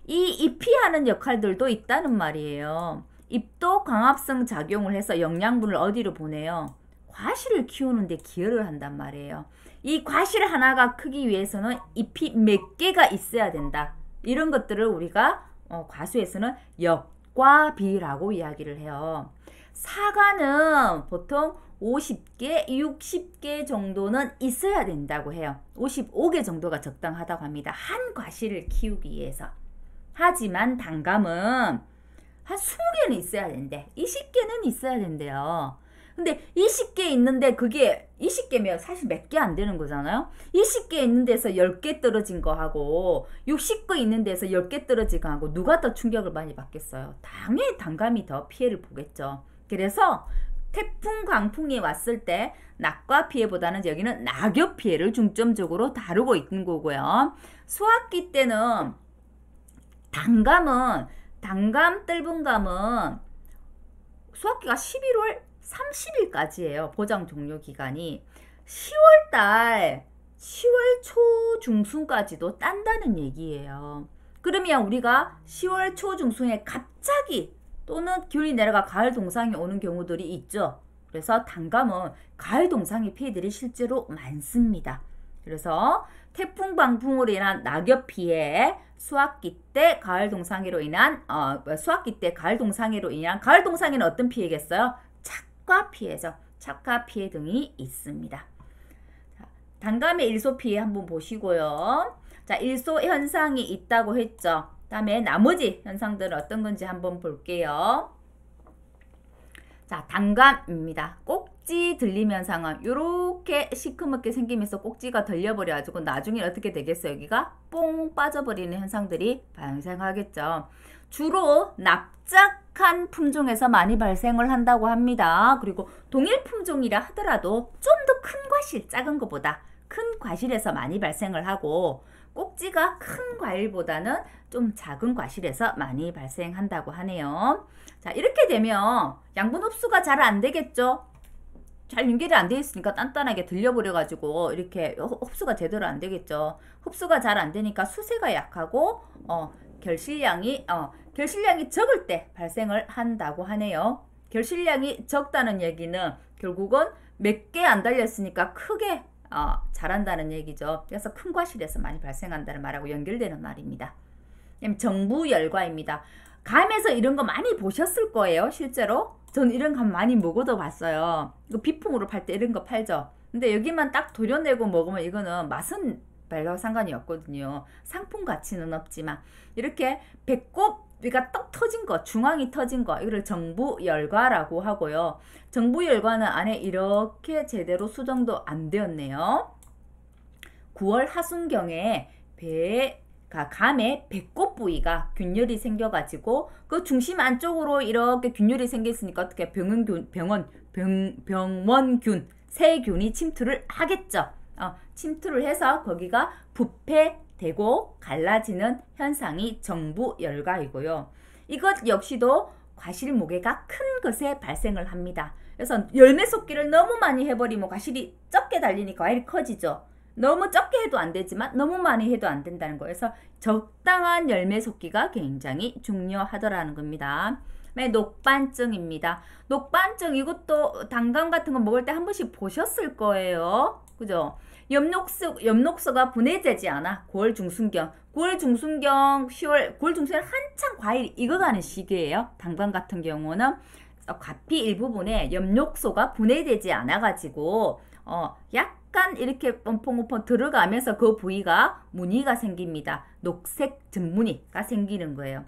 Speaker 1: 이 잎이 하는 역할들도 있다는 말이에요. 잎도 광합성 작용을 해서 영양분을 어디로 보내요? 과실을 키우는데 기여를 한단 말이에요. 이 과실 하나가 크기 위해서는 잎이 몇 개가 있어야 된다. 이런 것들을 우리가 과수에서는 역과비라고 이야기를 해요. 사과는 보통 50개, 60개 정도는 있어야 된다고 해요. 55개 정도가 적당하다고 합니다. 한 과실을 키우기 위해서. 하지만 단감은 한 20개는 있어야 된대. 20개는 있어야 된대요. 근데 20개 있는데 그게 20개면 사실 몇 개 안 되는 거잖아요. 20개 있는 데서 10개 떨어진 거 하고 60개 있는 데서 10개 떨어진 거 하고 누가 더 충격을 많이 받겠어요. 당연히 단감이 더 피해를 보겠죠. 그래서 태풍, 강풍이 왔을 때 낙과 피해보다는 여기는 낙엽 피해를 중점적으로 다루고 있는 거고요. 수확기 때는 단감, 떫은감은 수확기가 11월 30일까지예요. 보장 종료 기간이. 10월 초 중순까지도 딴다는 얘기예요. 그러면 우리가 10월 초 중순에 갑자기 또는 기온이 내려가 가을 동상이 오는 경우들이 있죠. 그래서 단감은 가을 동상의 피해들이 실제로 많습니다. 그래서 태풍, 방풍으로 인한 낙엽 피해, 수확기 때 가을 동상해로 인한 가을 동상해는 어떤 피해겠어요? 착과 피해죠. 착과 피해 등이 있습니다. 자, 단감의 일소 피해 한번 보시고요. 자, 일소 현상이 있다고 했죠. 다음에 나머지 현상들은 어떤 건지 한번 볼게요. 자, 단감입니다. 꼭지 들림 현상은 이렇게 시커멓게 생기면서 꼭지가 들려버려가지고 나중에 어떻게 되겠어요? 여기가 뽕 빠져버리는 현상들이 발생하겠죠. 주로 납작한 품종에서 많이 발생을 한다고 합니다. 그리고 동일 품종이라 하더라도 좀 더 큰 과실, 작은 것보다 큰 과실에서 많이 발생을 하고 꼭지가 큰 과일보다는 좀 작은 과실에서 많이 발생한다고 하네요. 자, 이렇게 되면 양분 흡수가 잘 안 되겠죠? 잘 연결이 안 돼 있으니까 단단하게 들려버려가지고 이렇게 흡수가 제대로 안 되겠죠. 흡수가 잘 안 되니까 수세가 약하고 결실량이 적을 때 발생을 한다고 하네요. 결실량이 적다는 얘기는 결국은 몇 개 안 달렸으니까 크게 잘한다는 얘기죠. 그래서 큰 과실에서 많이 발생한다는 말하고 연결되는 말입니다. 정부열과입니다. 감에서 이런 거 많이 보셨을 거예요. 실제로 전 이런 감 많이 먹어도 봤어요. 이거 비품으로 팔 때 이런 거 팔죠. 근데 여기만 딱 도려내고 먹으면 이거는 맛은 별로 상관이 없거든요. 상품 가치는 없지만 이렇게 배꼽이가 떡 터진 거, 중앙이 터진 거, 이거를 정부열과라고 하고요. 정부열과는 안에 이렇게 제대로 수정도 안 되었네요. 9월 하순경에 감에 배꼽 부위가 균열이 생겨가지고 그 중심 안쪽으로 이렇게 균열이 생겼으니까 어떻게 병원균, 세균이 침투를 하겠죠. 침투를 해서 거기가 부패되고 갈라지는 현상이 정부열과이고요. 이것 역시도 과실 모계가 큰 것에 발생을 합니다. 그래서 열매 쏟기를 너무 많이 해버리면 과실이 적게 달리니까 과일이 커지죠. 너무 적게 해도 안 되지만 너무 많이 해도 안 된다는 거예요. 그래서 적당한 열매 쏟기가 굉장히 중요하더라는 겁니다. 녹반증입니다. 녹반증 이것도 단감 같은 거 먹을 때 한 번씩 보셨을 거예요. 그죠? 엽록소가 분해되지 않아. 9월 중순경, 10월, 9월 중순에 한창 과일 익어가는 시기예요. 단감 같은 경우는 과피 일부분에 엽록소가 분해되지 않아가지고 약간 이렇게 pom펑pom펑 들어가면서 그 부위가 무늬가 생깁니다. 녹색 점무늬가 생기는 거예요.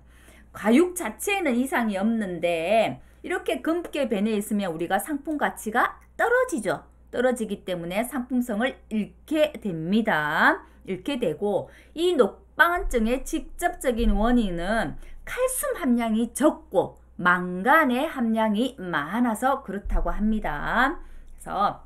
Speaker 1: 과육 자체에는 이상이 없는데 이렇게 검게 변해 있으면 우리가 상품 가치가 떨어지죠. 떨어지기 때문에 상품성을 잃게 됩니다. 잃게 되고 이 녹반증의 직접적인 원인은 칼슘 함량이 적고 망간의 함량이 많아서 그렇다고 합니다. 그래서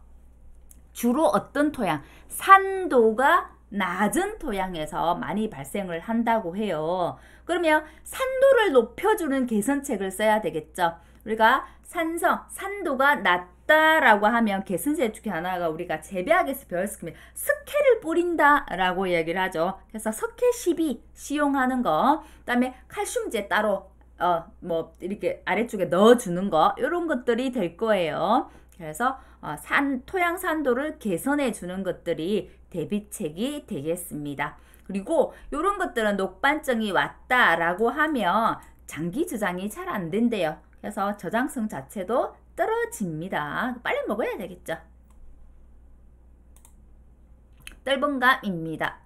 Speaker 1: 주로 어떤 토양, 산도가 낮은 토양에서 많이 발생을 한다고 해요. 그러면 산도를 높여주는 개선책을 써야 되겠죠. 우리가 산도가 낮다라고 하면 개선책 중에 하나가 우리가 재배학에서 배웠을 겁니다. 석회를 뿌린다라고 이야기를 하죠. 그래서 석회 12 시용하는 거, 그다음에 칼슘제 따로 이렇게 아래쪽에 넣어주는 거, 이런 것들이 될 거예요. 그래서 토양 산도를 개선해 주는 것들이 대비책이 되겠습니다. 그리고 이런 것들은 녹반증이 왔다라고 하면 장기 저장이 잘 안 된대요. 그래서 저장성 자체도 떨어집니다. 빨리 먹어야 되겠죠. 떫은감입니다.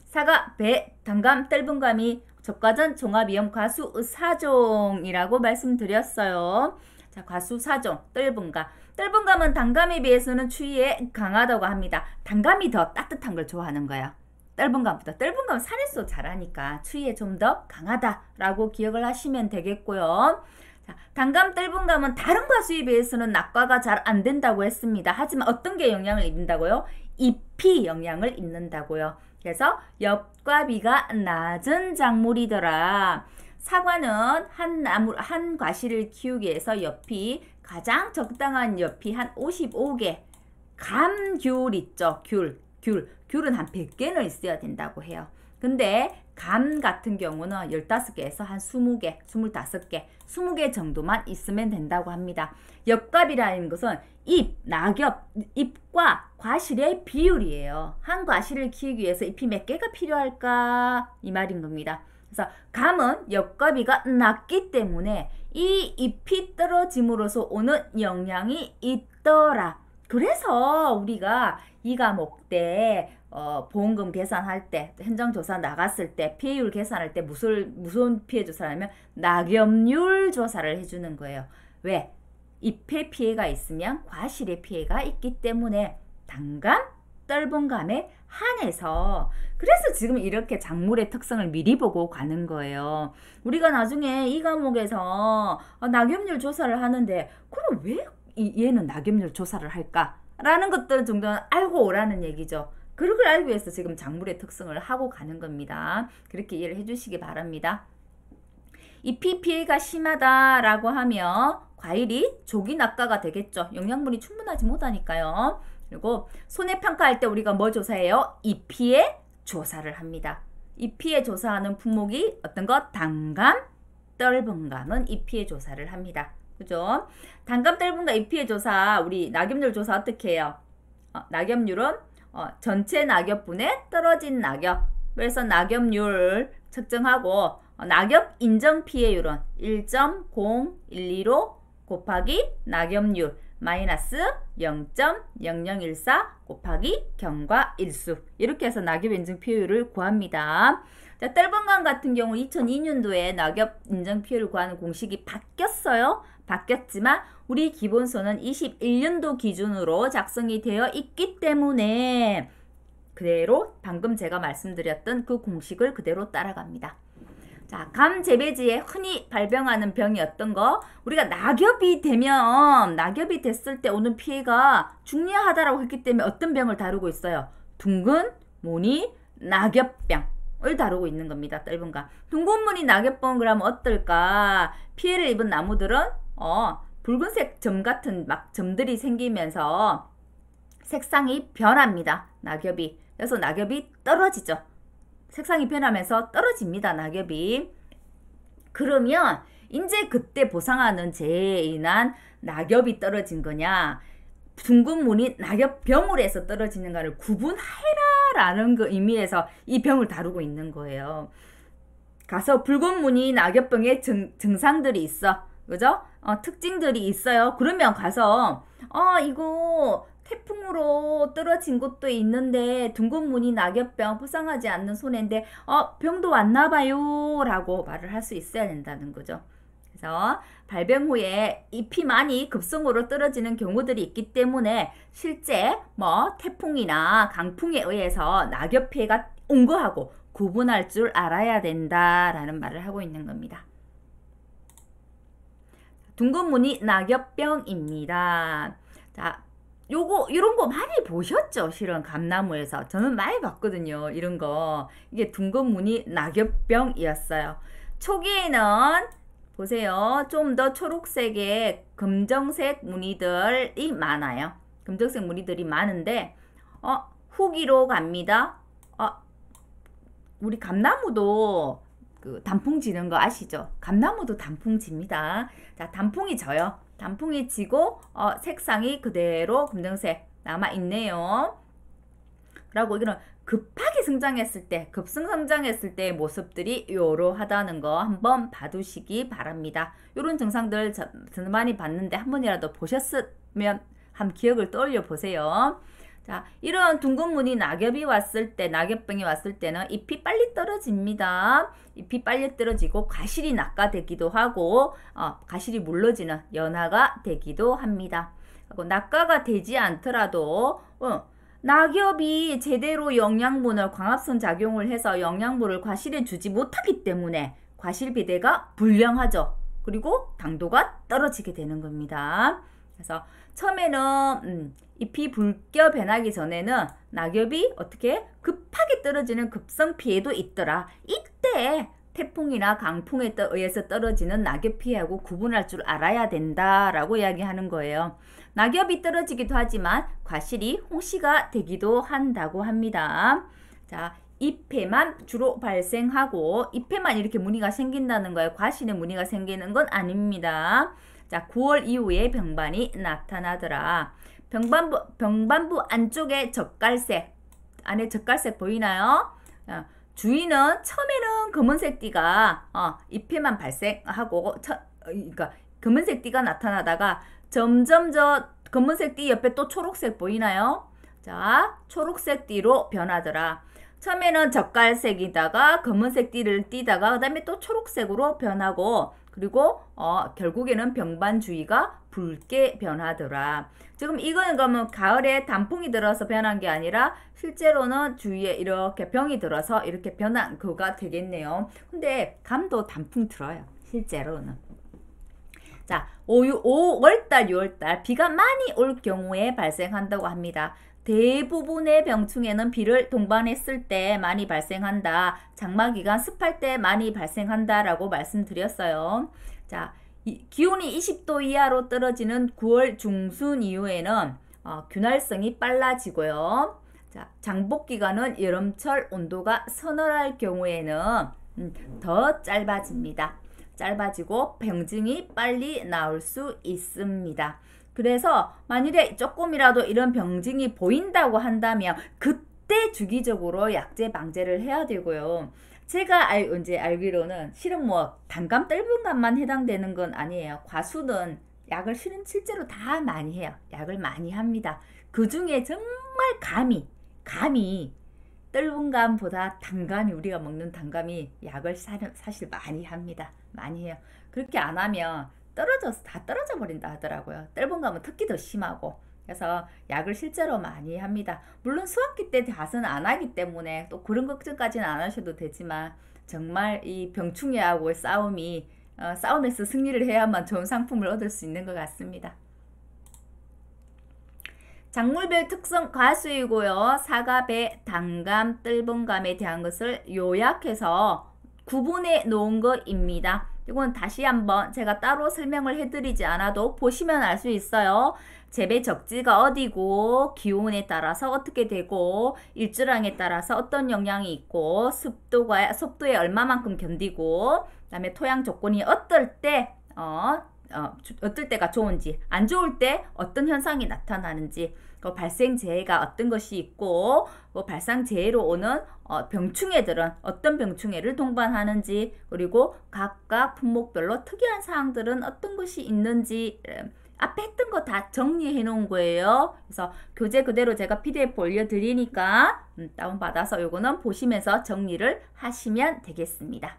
Speaker 1: 사과, 배, 단감, 떫은감이 적과전 종합위험 과수 4종이라고 말씀드렸어요. 자, 과수 4종, 떫은감. 떫은감은 단감에 비해서는 추위에 강하다고 합니다. 단감이 더 따뜻한 걸 좋아하는 거예요. 떫은감보다. 떫은감은 산에서 자라니까 추위에 좀 더 강하다라고 기억을 하시면 되겠고요. 자, 단감, 떫은감은 다른 과수에 비해서는 낙과가 잘 안 된다고 했습니다. 하지만 어떤 게 영향을 입는다고요? 잎이 영향을 입는다고요. 그래서 엽과 비가 낮은 작물이더라. 사과는 한 과실을 키우기 위해서 엽이 가장 적당한 엽이 한 55개. 감귤 있죠. 귤은 한 100개는 있어야 된다고 해요. 근데 감 같은 경우는 15개에서 한 20개, 25개, 20개 정도만 있으면 된다고 합니다. 엽값이라는 것은 낙엽, 잎과 과실의 비율이에요. 한 과실을 키우기 위해서 잎이 몇 개가 필요할까? 이 말인 겁니다. 그래서 감은 엽값이가 낮기 때문에 이 잎이 떨어짐으로써 오는 영향이 있더라. 그래서 우리가 이 과목 때 보험금 계산할 때, 현장조사 나갔을 때, 피해율 계산할 때 무슨 피해 조사를 하면 낙엽률 조사를 해주는 거예요. 왜? 잎의 피해가 있으면 과실의 피해가 있기 때문에 단감, 떫은감에 한해서 그래서 지금 이렇게 작물의 특성을 미리 보고 가는 거예요. 우리가 나중에 이 과목에서 낙엽률 조사를 하는데 그럼 왜 얘는 낙엽률 조사를 할까? 라는 것들 정도는 알고 오라는 얘기죠. 그걸 알기 위해서 지금 작물의 특성을 하고 가는 겁니다. 그렇게 이해를 해주시기 바랍니다. 잎이 피해가 심하다라고 하면 과일이 조기 낙과가 되겠죠. 영양분이 충분하지 못하니까요. 그리고 손해평가할 때 우리가 뭐 조사해요? 잎피해 조사를 합니다. 잎피해 조사하는 품목이 어떤 것? 단감, 떫은감은 잎피해 조사를 합니다. 그죠? 단감, 떫은감, 잎피해 조사, 우리 낙엽률 조사 어떻게 해요? 낙엽률은 전체 낙엽분의 떨어진 낙엽. 그래서 낙엽률을 측정하고 낙엽 인정 피해율은 1.0125 곱하기 낙엽률 마이너스 0.0014 곱하기 경과 일수. 이렇게 해서 낙엽 인정 피해율을 구합니다. 자, 떫은강 같은 경우 2002년도에 낙엽 인정 피해율을 구하는 공식이 바뀌었어요. 바뀌었지만 우리 기본서는 21년도 기준으로 작성이 되어 있기 때문에 그대로 방금 제가 말씀드렸던 그 공식을 그대로 따라갑니다. 자, 감 재배지에 흔히 발병하는 병이 어떤 거? 우리가 낙엽이 됐을 때 오는 피해가 중요하다라고 했기 때문에 어떤 병을 다루고 있어요? 둥근 무늬 낙엽병을 다루고 있는 겁니다. 떫은강. 둥근 무늬 낙엽병 그러면 어떨까? 피해를 입은 나무들은 붉은색 점 같은 막 점들이 생기면서 색상이 변합니다. 낙엽이. 그래서 낙엽이 떨어지죠. 색상이 변하면서 떨어집니다. 낙엽이. 그러면 이제 그때 보상하는 재해인한 낙엽이 떨어진 거냐, 둥근 무늬 낙엽병으로 해서 떨어지는가를 구분해라라는 그 의미에서 이 병을 다루고 있는 거예요. 가서 붉은 무늬 낙엽병의 증상들이 있어. 그죠? 특징들이 있어요. 그러면 가서 이거 태풍으로 떨어진 곳도 있는데 둥근 무늬 낙엽병 부상하지 않는 손해인데 병도 왔나봐요 라고 말을 할 수 있어야 된다는 거죠. 그래서 발병 후에 잎이 많이 급성으로 떨어지는 경우들이 있기 때문에 실제 태풍이나 강풍에 의해서 낙엽 피해가 온 거하고 구분할 줄 알아야 된다라는 말을 하고 있는 겁니다. 둥근 무늬 낙엽병입니다. 자, 이런 거 많이 보셨죠? 실은 감나무에서. 저는 많이 봤거든요. 이런 거. 이게 둥근 무늬 낙엽병이었어요. 초기에는 보세요. 좀 더 초록색의 검정색 무늬들이 많아요. 검정색 무늬들이 많은데, 후기로 갑니다. 우리 감나무도 그 단풍 지는 거 아시죠? 감나무도 단풍 집니다. 자, 단풍이 져요. 단풍이 지고 색상이 그대로 검정색 남아있네요. 그리고 이런 급하게 성장했을 때, 급성장했을 때의 모습들이 요러하다는 거 한번 봐두시기 바랍니다. 이런 증상들 저는 많이 봤는데 한 번이라도 보셨으면 한번 기억을 떠올려 보세요. 자, 이런 둥근 무늬 낙엽이 왔을 때, 낙엽병이 왔을 때는 잎이 빨리 떨어집니다. 잎이 빨리 떨어지고 과실이 낙과되기도 하고 과실이 물러지는 연화가 되기도 합니다. 그리고 낙과가 되지 않더라도 낙엽이 제대로 영양분을 광합성 작용을 해서 영양분을 과실에 주지 못하기 때문에 과실 비대가 불량하죠. 그리고 당도가 떨어지게 되는 겁니다. 그래서 처음에는 잎이 붉게 변하기 전에는 낙엽이 어떻게 급하게 떨어지는 급성 피해도 있더라. 이때 태풍이나 강풍에 의해서 떨어지는 낙엽 피해하고 구분할 줄 알아야 된다라고 이야기하는 거예요. 낙엽이 떨어지기도 하지만 과실이 홍시가 되기도 한다고 합니다. 자, 잎에만 주로 발생하고 잎에만 이렇게 무늬가 생긴다는 거예요. 과실에 무늬가 생기는 건 아닙니다. 자, 9월 이후에 병반이 나타나더라. 병반부 안쪽에 젓갈색, 안에 젓갈색 보이나요? 주위는 처음에는 검은색 띠가 잎에만 발생하고 그러니까 검은색 띠가 나타나다가 점점 저 검은색 띠 옆에 또 초록색 보이나요? 자, 초록색 띠로 변하더라. 처음에는 젓갈색이다가 검은색 띠를 띠다가 그 다음에 또 초록색으로 변하고 그리고 결국에는 병반 주위가 붉게 변하더라. 지금 이거는 그러면 가을에 단풍이 들어서 변한 게 아니라 실제로는 주위에 이렇게 병이 들어서 이렇게 변한 거가 되겠네요. 근데 감도 단풍 들어요. 실제로는. 자, 5월달, 6월달 비가 많이 올 경우에 발생한다고 합니다. 대부분의 병충해는 비를 동반했을 때 많이 발생한다. 장마기간 습할 때 많이 발생한다라고 말씀드렸어요. 자, 기온이 20도 이하로 떨어지는 9월 중순 이후에는 균활성이 빨라지고요. 자, 장복기간은 여름철 온도가 서늘할 경우에는 더 짧아집니다. 짧아지고 병증이 빨리 나올 수 있습니다. 그래서 만일에 조금이라도 이런 병증이 보인다고 한다면 그때 주기적으로 약제 방제를 해야 되고요. 제가 이제 알기로는 실은 뭐 단감 떫은감만 해당되는 건 아니에요. 과수는 약을 실제로 다 많이 해요. 약을 많이 합니다. 그 중에 정말 감이 떫은감보다 단감이, 우리가 먹는 단감이 약을 사실 많이 합니다. 많이 해요. 그렇게 안 하면 다 떨어져 버린다 하더라고요. 떫은감은 특히 더 심하고. 그래서 약을 실제로 많이 합니다. 물론 수학기 때 닷은 안 하기 때문에 또 그런 걱정까지는 안 하셔도 되지만, 정말 이 병충해하고의 싸움에서 승리를 해야만 좋은 상품을 얻을 수 있는 것 같습니다. 작물별 특성 과수이고요. 사과배, 단감, 떫은감에 대한 것을 요약해서 구분해 놓은 것입니다. 이건 다시 한번 제가 따로 설명을 해드리지 않아도 보시면 알 수 있어요. 재배 적지가 어디고, 기온에 따라서 어떻게 되고, 일조량에 따라서 어떤 영향이 있고, 습도에 얼마만큼 견디고, 그 다음에 토양 조건이 어떨 때가 좋은지, 안 좋을 때 어떤 현상이 나타나는지, 그 발생재해가 어떤 것이 있고, 그 발생재해로 오는 병충해들은 어떤 병충해를 동반하는지, 그리고 각각 품목별로 특이한 사항들은 어떤 것이 있는지, 앞에 했던 거 다 정리해 놓은 거예요. 그래서 교재 그대로 제가 PDF 올려드리니까 다운받아서 요거는 보시면서 정리를 하시면 되겠습니다.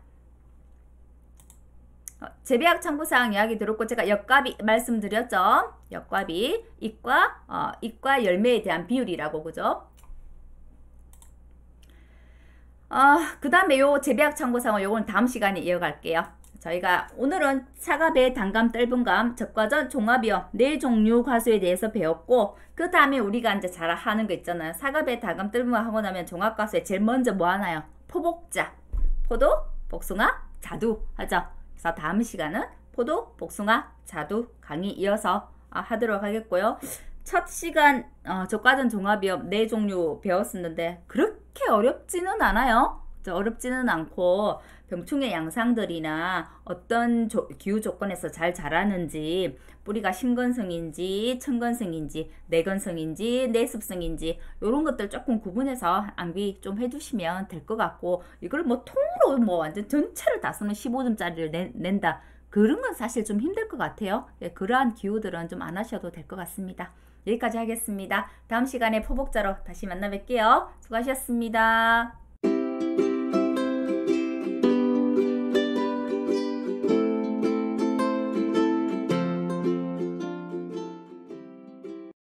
Speaker 1: 재배학 참고사항 이야기 들었고, 제가 역값이 말씀드렸죠. 역값이 잎과 열매에 대한 비율이라고, 그죠? 그 다음에 요 재배학 참고사항은 요건 다음 시간에 이어갈게요. 저희가 오늘은 사과배, 단감, 떫은감, 적과전, 종합이요, 4종류 과수에 대해서 배웠고, 그 다음에 우리가 이제 잘 하는 거 있잖아요. 사과배, 단감, 떫은감 하고 나면 종합과수에 제일 먼저 뭐 하나요? 포복자, 포도, 복숭아, 자두 하죠. 그래서 다음 시간은 포도, 복숭아, 자두 강의 이어서 하도록 하겠고요. 첫 시간 적과전, 종합이요, 4종류 배웠었는데 그렇게 어렵지는 않아요. 어렵지는 않고, 병충해 양상들이나 어떤 기후 조건에서 잘 자라는지, 뿌리가 심건성인지 천건성인지 내건성인지 내습성인지 이런 것들 조금 구분해서 암기 좀 해주시면 될 것 같고, 이걸 뭐 통으로 뭐 완전 전체를 다 쓰는 15점짜리를 낸다, 그런 건 사실 좀 힘들 것 같아요. 그러한 기후들은 좀 안 하셔도 될 것 같습니다. 여기까지 하겠습니다. 다음 시간에 포복자로 다시 만나 뵐게요. 수고하셨습니다.